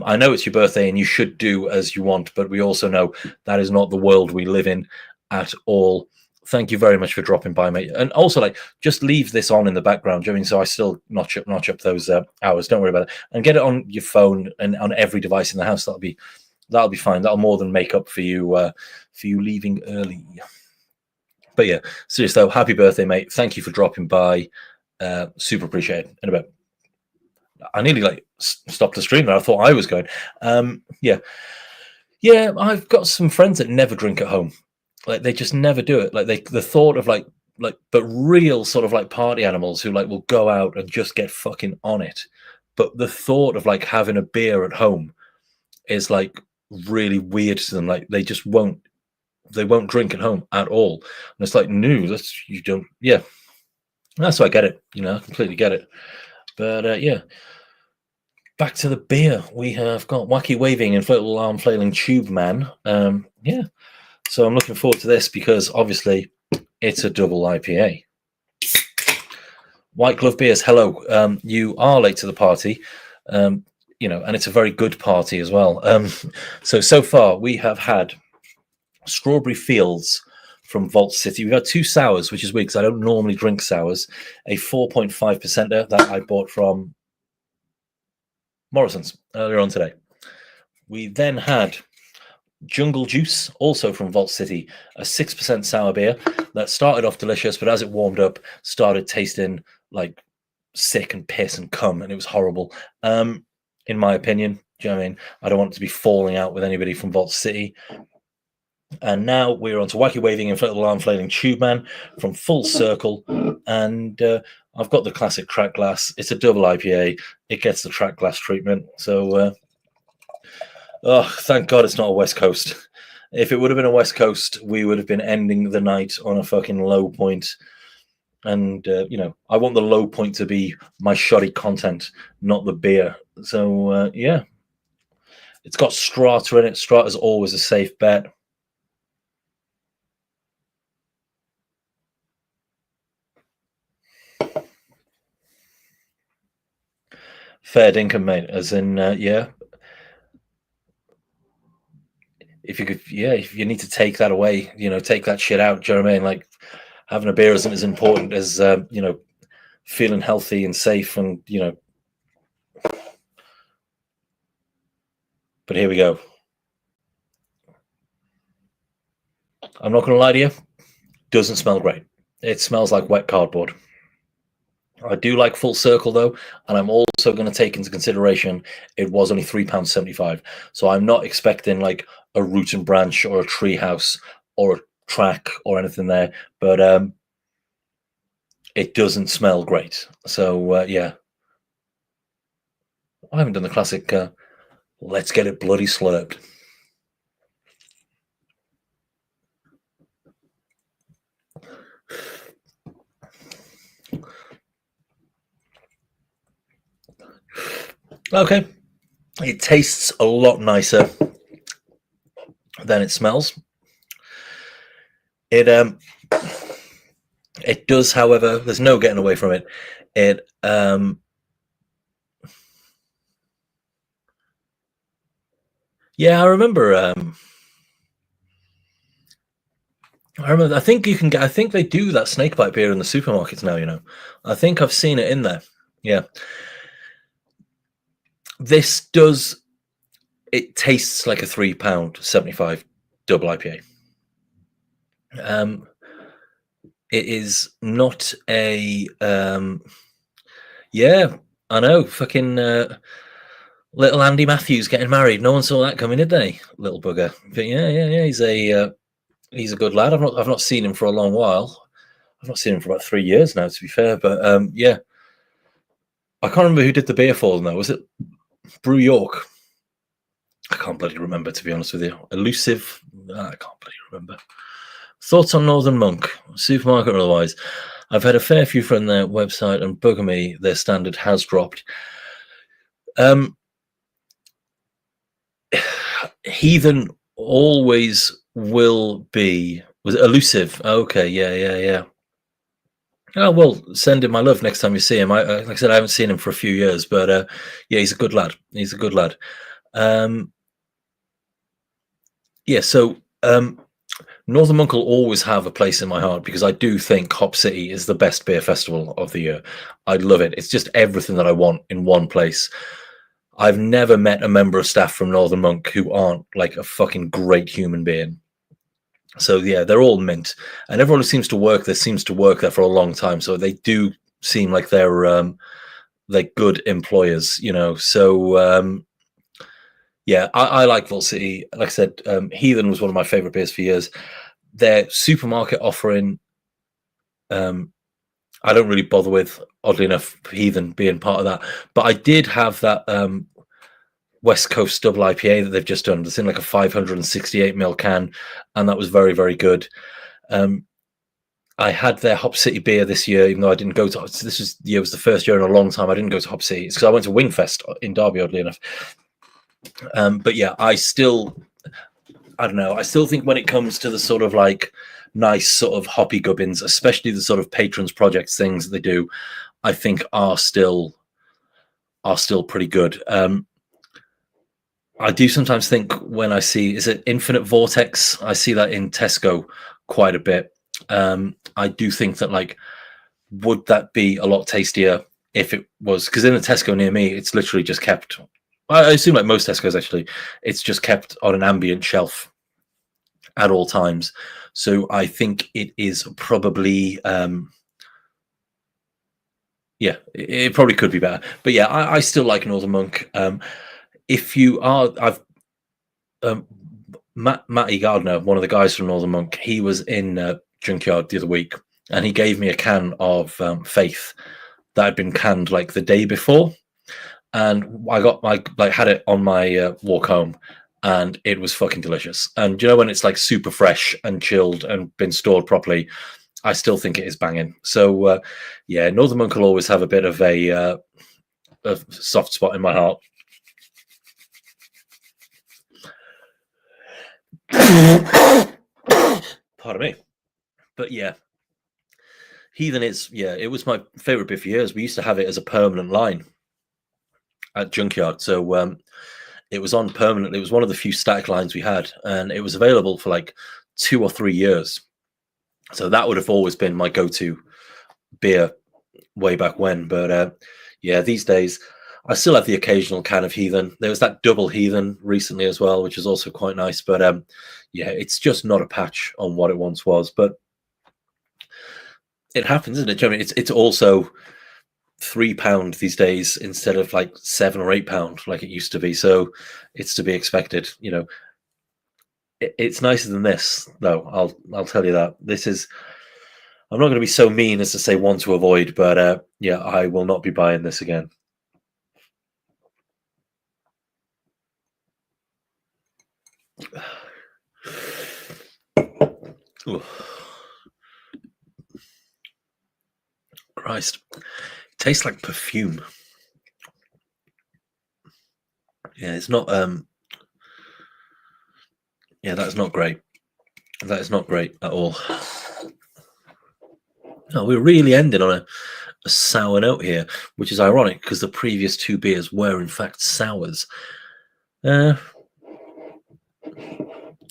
I know it's your birthday and you should do as you want, but we also know that is not the world we live in at all. Thank you very much for dropping by, mate. And also, just leave this on in the background, do you know what I mean? So I still notch up those hours. Don't worry about it. And get it on your phone and on every device in the house. That'll be fine. That'll more than make up for you leaving early. But yeah, seriously though, happy birthday, mate. Thank you for dropping by. Super appreciate it. In a bit. I nearly stopped the stream there. I thought I was going. Yeah, I've got some friends that never drink at home. They just never do it. The thought of but real sort of party animals who will go out and just get fucking on it. But the thought of having a beer at home is really weird to them. They just won't. They won't drink at home at all. And it's no, you don't. Yeah, that's why I get it. I completely get it. But yeah, back to the beer. We have got Wacky Waving Inflatable Arm Flailing Tube Man. Yeah. So I'm looking forward to this because obviously it's a double IPA. White Glove Beers, hello. You are late to the party, and it's a very good party as well. So far we have had Strawberry Fields from Vault City. We've had 2 sours, which is weird because I don't normally drink sours. A 4.5% that I bought from Morrison's earlier on today. We then had Jungle Juice, also from Vault City, a 6% sour beer that started off delicious, but as it warmed up, started tasting like sick and piss and cum, and it was horrible. In my opinion, do you know what I mean? I don't want to be falling out with anybody from Vault City. And now we're on to Wacky Waving Inflatable Arm Flailing Tube Man from Full Circle, and I've got the classic track glass. It's a double IPA. It gets the track glass treatment. So, oh, thank God it's not a West Coast. If it would have been a West Coast, we would have been ending the night on a fucking low point. And I want the low point to be my shoddy content, not the beer. So yeah, it's got Strata in it. Strata's always a safe bet. Fair dinkum, mate. As in, yeah. If you could, yeah, if you need to take that away, take that shit out. Do you know what I mean? Like, having a beer isn't as important as feeling healthy and safe, and But here we go. I'm not going to lie to you. Doesn't smell great. It smells like wet cardboard. I do like Full Circle though, and I'm also going to take into consideration it was only £3.75. So I'm not expecting like a Root and Branch or a Treehouse or a Track or anything there, but it doesn't smell great. So yeah, I haven't done the classic. Let's get it bloody slurped. Okay, it tastes a lot nicer than it smells. It does, however, there's no getting away from it. Yeah, I remember. I think you can get. I think they do that snakebite beer in the supermarkets now. I think I've seen it in there. Yeah. This does. It tastes like a £3.75 double IPA. It is not a. Yeah, I know. Fucking little Andy Matthews getting married. No one saw that coming, did they? Little bugger. But yeah. He's a good lad. I've not seen him for a long while. I've not seen him for about 3 years now, to be fair. But yeah, I can't remember who did the beer for them though. Was it Brew York? I can't bloody remember, to be honest with you. Elusive. I can't bloody remember. Thoughts on Northern Monk, supermarket or otherwise? I've had a fair few from their website, and bugger me, their standard has dropped. Heathen always will be. Was it Elusive? Okay, yeah. Oh well, send him my love next time you see him. Like I said, I haven't seen him for a few years, but yeah, he's a good lad. Yeah, so Northern Monk will always have a place in my heart because I do think Hop City is the best beer festival of the year. I love it. It's just everything that I want in one place. I've never met a member of staff from Northern Monk who aren't like a fucking great human being. So yeah, they're all mint, and everyone who seems to work there for a long time. So they do seem like they're good employers, So yeah, I like Vault City. Like I said, Heathen was one of my favorite beers for years. Their supermarket offering, I don't really bother with, oddly enough, Heathen being part of that. But I did have that West Coast double IPA that they've just done. It's in like a 568ml can, and that was very, very good. I had their Hop City beer this year, even though I didn't go to. This was the first year in a long time I didn't go to Hop City. It's because I went to Wingfest in Derby, oddly enough. But yeah, I don't know. I still think when it comes to the sort of like nice sort of hoppy gubbins, especially the sort of patrons projects things that they do, I think are still pretty good. I do sometimes think when I see, is it Infinite Vortex? I see that in Tesco quite a bit. I do think that like, would that be a lot tastier if it was, because in a Tesco near me, it's literally just kept. I assume like most Tesco's actually, it's just kept on an ambient shelf at all times. So I think it is probably, yeah, it probably could be better. But yeah, I still like Northern Monk. If you are, Matty Gardner, one of the guys from Northern Monk, he was in Junkyard the other week, and he gave me a can of Faith that had been canned like the day before. And I had it on my walk home, and it was fucking delicious. And you know when it's like super fresh and chilled and been stored properly, I still think it is banging. So yeah, Northern Monk will always have a bit of a soft spot in my heart. Pardon me. But yeah, Heathen is, yeah, it was my favorite beer for years. We used to have it as a permanent line at Junkyard. So it was on permanently. It was one of the few static lines we had, and it was available for like 2 or 3 years. So that would have always been my go-to beer way back when. But yeah, these days I still have the occasional can of Heathen. There was that double Heathen recently as well, which is also quite nice. But yeah, it's just not a patch on what it once was. But it happens, isn't it? I mean, it's also £3 these days instead of like £7 or £8 like it used to be. So it's to be expected. You know, it's nicer than this, though. I'll tell you that. This is. I'm not going to be so mean as to say one to avoid, but yeah, I will not be buying this again. Ooh. Christ, it tastes like perfume. Yeah, it's not. Yeah, that's not great. That is not great at all. No, we're really ending on a sour note here, which is ironic because the previous 2 beers were in fact sours.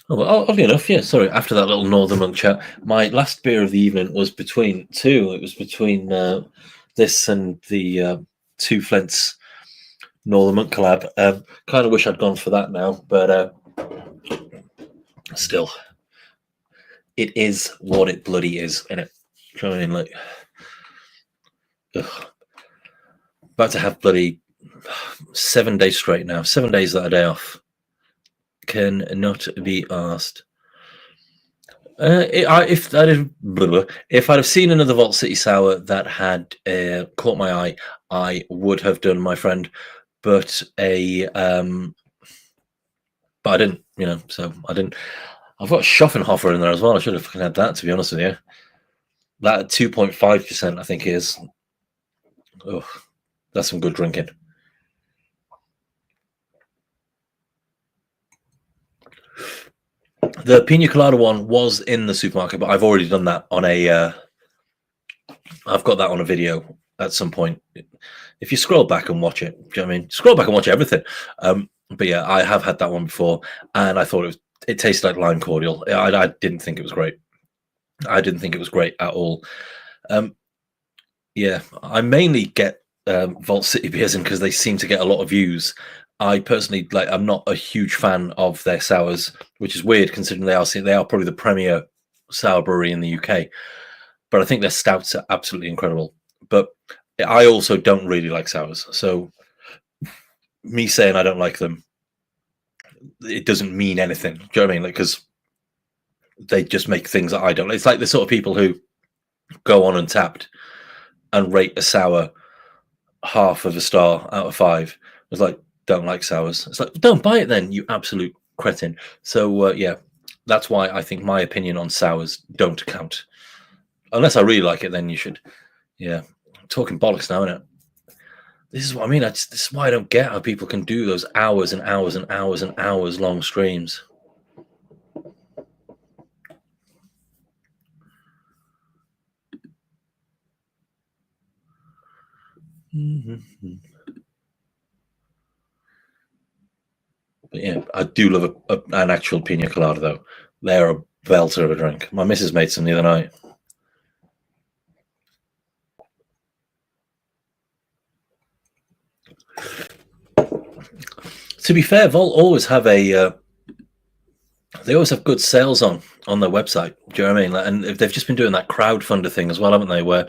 Oh, well, oddly enough, yeah. Sorry. After that little Northern Monk chat, my last beer of the evening was between 2. It was between this and the 2 Flints Northern Monk collab. Kind of wish I'd gone for that now, but still, it is what it bloody is, innit? You know what I mean? Like, ugh. About to have bloody 7 days straight now. 7 days that a day off. Can not be asked. If I'd have seen another Vault City Sour that had caught my eye, I would have done, my friend. But I didn't, you know. So I didn't. I've got Schaffenhofer in there as well. I should have fucking had that, to be honest with you. That at 2.5%, I think, is. Oh, that's some good drinking. The Pina Colada one was in the supermarket, but I've already done that on a. I've got that on a video at some point. If you scroll back and watch it, do you know what I mean? Scroll back and watch everything. But yeah, I have had that one before, and I thought it tasted like lime cordial. I didn't think it was great. I didn't think it was great at all. Yeah, I mainly get Vault City beers in because they seem to get a lot of views. I personally I'm not a huge fan of their sours, which is weird considering they are probably the premier sour brewery in the UK. But I think their stouts are absolutely incredible. But I also don't really like sours, so me saying I don't like them, it doesn't mean anything. Do you know what I mean? Like, because they just make things that I don't. It's like the sort of people who go on Untapped and rate a sour half of a star out of 5. It's like, don't like sours. It's like, don't buy it then, you absolute cretin. So yeah, that's why I think my opinion on sours don't count. Unless I really like it, then you should. Yeah, I'm talking bollocks now, innit? This is what I mean. This is why I don't get how people can do those hours and hours and hours and hours long streams. Mm-hmm. But yeah, I do love an actual pina colada, though. They're a belter of a drink. My missus made some the other night. To be fair, Vault always have they always have good sales on their website. Do you know what I mean? And they've just been doing that crowdfunder thing as well, haven't they? Where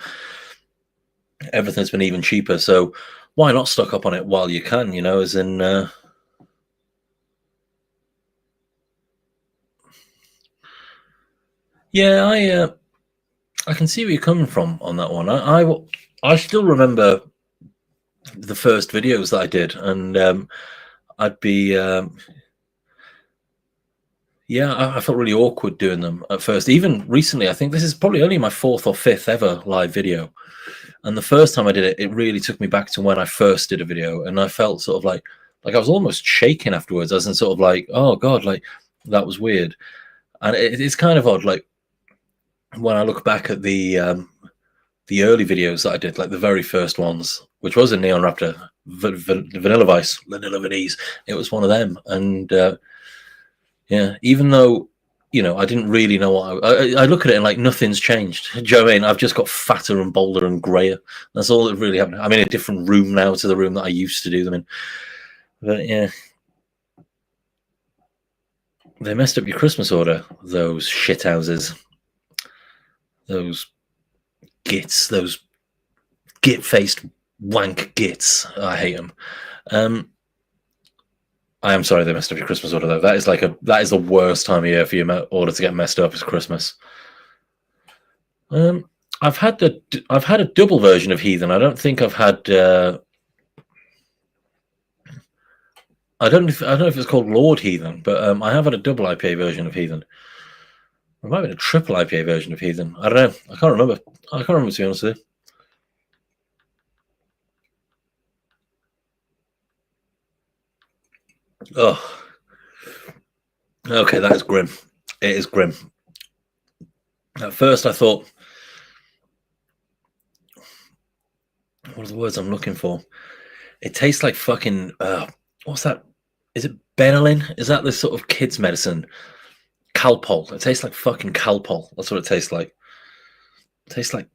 everything's been even cheaper. So why not stock up on it while you can? You know, as in. Yeah, I can see where you're coming from on that one. I still remember the first videos that I did, and I'd be Yeah, I felt really awkward doing them at first. Even recently, I think this is probably only my fourth or fifth ever live video. And the first time I did it, it really took me back to when I first did a video, and I felt sort of like I was almost shaking afterwards, as in sort of like, oh god, like that was weird. And it's kind of odd, like when I look back at the early videos that I did, like the very first ones, which was a Neon Raptor, Vanilla Vice, Vanilla Venice. It was one of them, and yeah, even though I didn't really know what I look at it and like nothing's changed. Do you know what I mean? I've just got fatter and bolder and grayer. That's all that really happened. I'm in a different room now to the room that I used to do them in. But yeah, they messed up your Christmas order. Those shit houses, those gits, those git-faced wank gits. I hate them. I am sorry they messed up your Christmas order though. That is the worst time of year for your order to get messed up is Christmas. I've had a double version of Heathen. I don't think I've had. I don't know if it's called Lord Heathen, but I have had a double IPA version of Heathen. There might have been a triple IPA version of Heathen. I don't know. I can't remember. I can't remember, to be honest with you. Oh, okay, that is grim. It is grim. At first, I thought, what are the words I'm looking for? It tastes like fucking. What's that? Is it Benylin? Is that this sort of kids' medicine? Calpol. It tastes like fucking Calpol. That's what it tastes like. It tastes like.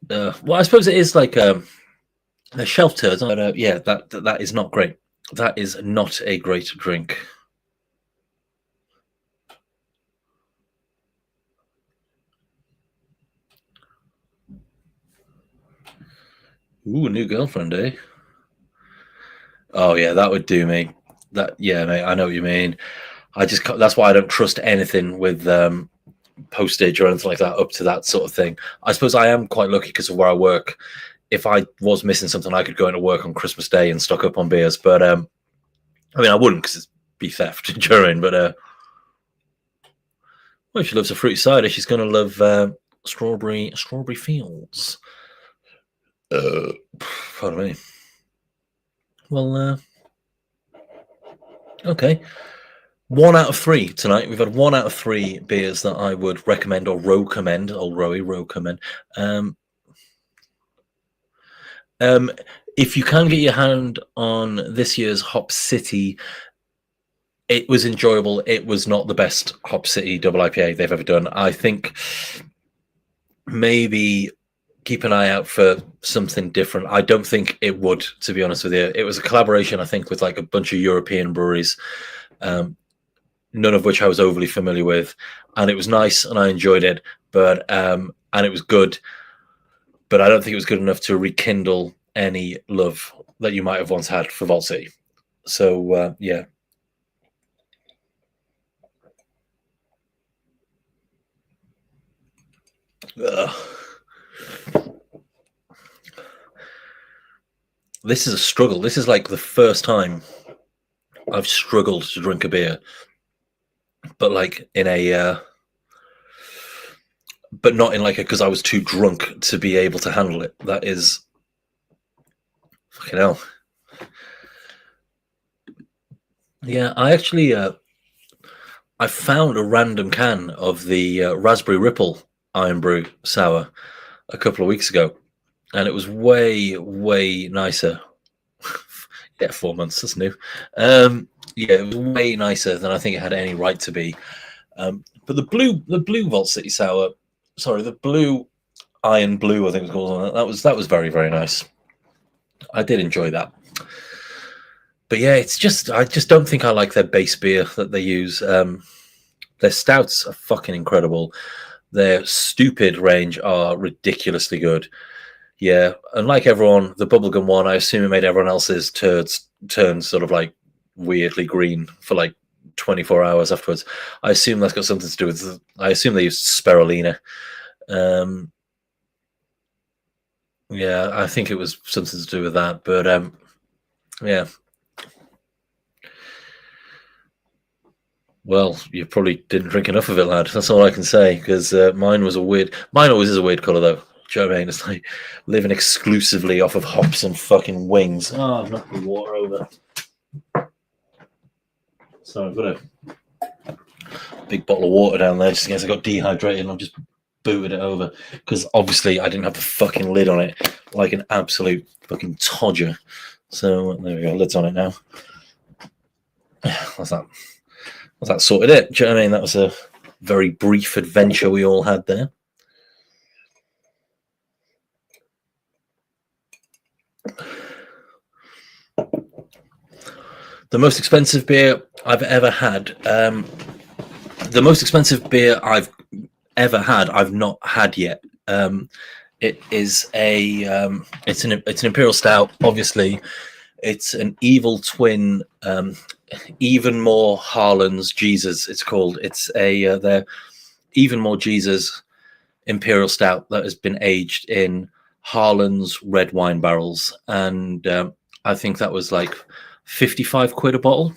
Well, I suppose it is like they're shelf turds. But yeah, that is not great. That is not a great drink. Ooh, a new girlfriend, eh? Oh yeah, that would do me. Yeah, mate. I know what you mean. That's why I don't trust anything with postage or anything like that up to that sort of thing. I suppose I am quite lucky because of where I work. If I was missing something, I could go into work on Christmas Day and stock up on beers. But I mean, I wouldn't because it'd be theft during. But well, if she loves a fruity cider, she's going to love strawberry fields. Pardon me. Well, okay. 1 out of 3 tonight. We've had 1 out of 3 beers that I would recommend or recommend. Old Wroey, recommend. If you can get your hand on this year's Hop City, it was enjoyable. It was not the best Hop City double IPA they've ever done. I think maybe keep an eye out for something different. I don't think it would, to be honest with you. It was a collaboration, I think, with like a bunch of European breweries, none of which I was overly familiar with, and it was nice and I enjoyed it. But and it was good, but I don't think it was good enough to rekindle any love that you might have once had for Vault City. So yeah. This is a struggle. This is like the first time I've struggled to drink a beer, but like in a but not in like a because I was too drunk to be able to handle it. That is fucking hell. Yeah, I actually I found a random can of the Raspberry Ripple Iron Brew Sour a couple of weeks ago, and it was way nicer. Yeah, 4 months. That's new. Yeah, it was way nicer than I think it had any right to be. But the blue Vault City Sour, sorry, the blue Iron Blue, I think it was called. That was very nice. I did enjoy that. But yeah, it's just I just don't think I like their base beer that they use. Their stouts are fucking incredible. Their stupid range are ridiculously good. Yeah, and like everyone, the bubblegum one, I assume it made everyone else's turds turn sort of like weirdly green for like 24 hours afterwards. I assume that's got something to do with. I assume they used spirulina. Yeah, I think it was something to do with that. But yeah. Well, you probably didn't drink enough of it, lad. That's all I can say. Because mine was a weird. Mine always is a weird colour, though. Do you know what I mean? It's like living exclusively off of hops and fucking wings. Oh, I've knocked the water over. So I've got a big bottle of water down there just in case I got dehydrated and I've just booted it over. Because obviously I didn't have the fucking lid on it like an absolute fucking todger. So there we go, lid's on it now. That's that sorted it. Do you know what I mean? That was a very brief adventure we all had there. The most expensive beer I've ever had. The most expensive beer I've ever had, I've not had yet. It is it's an imperial stout. Obviously, it's an evil twin. Even more Harlan's Jesus. It's called. It's their even more Jesus imperial stout that has been aged in Harlan's red wine barrels, and I think that was like 55 quid a bottle.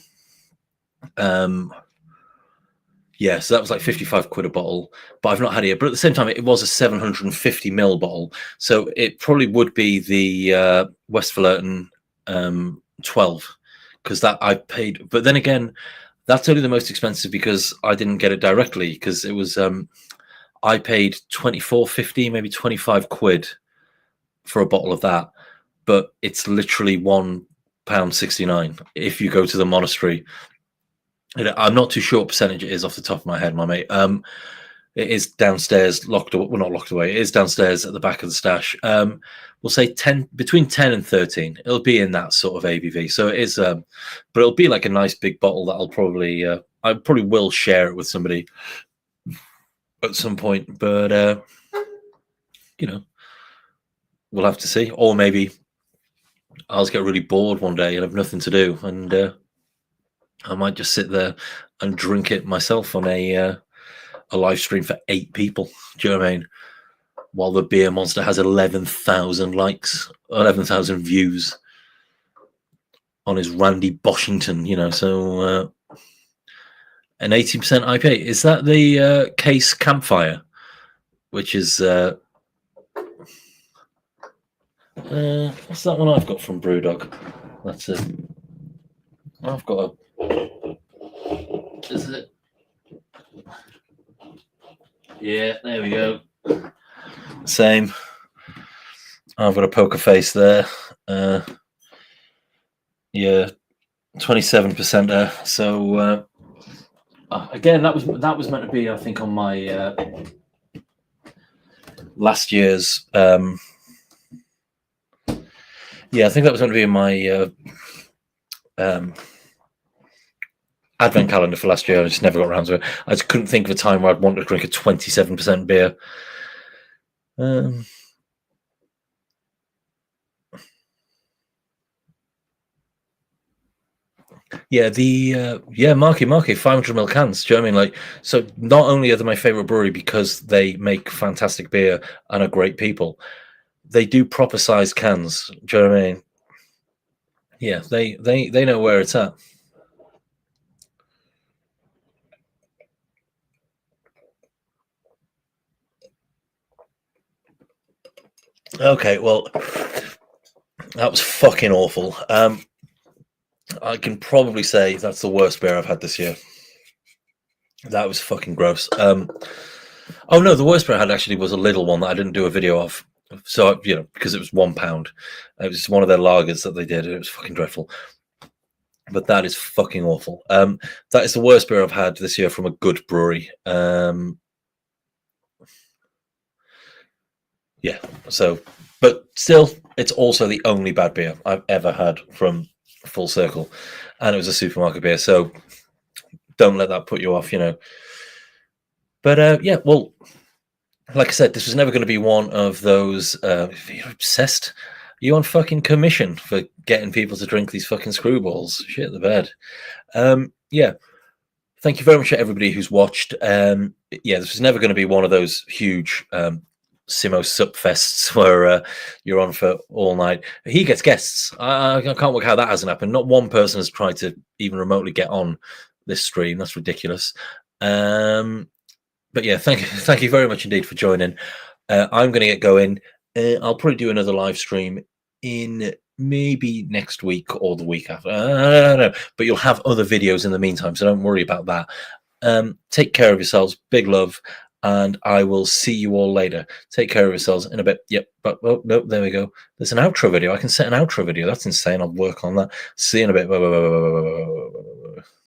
Yeah, so that was like 55 quid a bottle, but I've not had it. But at the same time, it was a 750ml bottle, so it probably would be the Westvleteren 12, because that I paid. But then again, that's only the most expensive because I didn't get it directly, because it was I paid 24.50, maybe 25 quid for a bottle of that, but it's literally £1.69 if you go to the monastery. I'm not too sure what percentage it is off the top of my head, my mate. It is downstairs, locked away. Well, not locked away. It is downstairs at the back of the stash. We'll say between 10 and 13. It'll be in that sort of ABV. So it is, but it'll be like a nice big bottle that I'll probably, I probably will share it with somebody at some point. But you know, we'll have to see. Or maybe I'll just get really bored one day and have nothing to do, and I might just sit there and drink it myself on a live stream for 8 people. Do you know what I mean? While the beer monster has 11,000 likes, 11,000 views on his Randy Boshington, you know. So an 18% IPA. Is that the Case Campfire? Which is what's that one I've got from Brewdog? That's it. I've got a. Is it? Yeah, there we go. Same. I've got a poker face there. Yeah, 27% there. So again, that was meant to be, I think, on my last year's. Yeah, I think that was going to be in my advent calendar for last year. I just never got around to it. I just couldn't think of a time where I'd want to drink a 27% beer. Yeah, Marky 500ml cans. Do you know what I mean? Like, so not only are they my favorite brewery because they make fantastic beer and are great people, they do proper sized cans. Do you know what I mean? Yeah, they know where it's at. Okay, well, that was fucking awful. I can probably say that's the worst beer I've had this year. That was fucking gross. Oh no, the worst beer I had actually was a little one that I didn't do a video of. So, you know, because it was £1. It was one of their lagers that they did, and it was fucking dreadful. But that is fucking awful. That is the worst beer I've had this year from a good brewery. Yeah, so, but still, it's also the only bad beer I've ever had from Full Circle, and it was a supermarket beer, so don't let that put you off, you know. But yeah, well, like I said, this was never going to be one of those. You're obsessed. Are you on fucking commission for getting people to drink these fucking screwballs? Shit the bed. Yeah. Thank you very much to everybody who's watched. Yeah, this was never going to be one of those huge Simo Supfests where you're on for all night. He gets guests. I can't work how that hasn't happened. Not one person has tried to even remotely get on this stream. That's ridiculous. But yeah, thank you very much indeed for joining. I'm going to get going. I'll probably do another live stream in maybe next week or the week after. I don't know, but you'll have other videos in the meantime, so don't worry about that. Take care of yourselves. Big love, and I will see you all later. Take care of yourselves in a bit. Yep, but oh no, there we go. There's an outro video. I can set an outro video. That's insane. I'll work on that. See you in a bit. Bye, bye, bye, bye, bye, bye.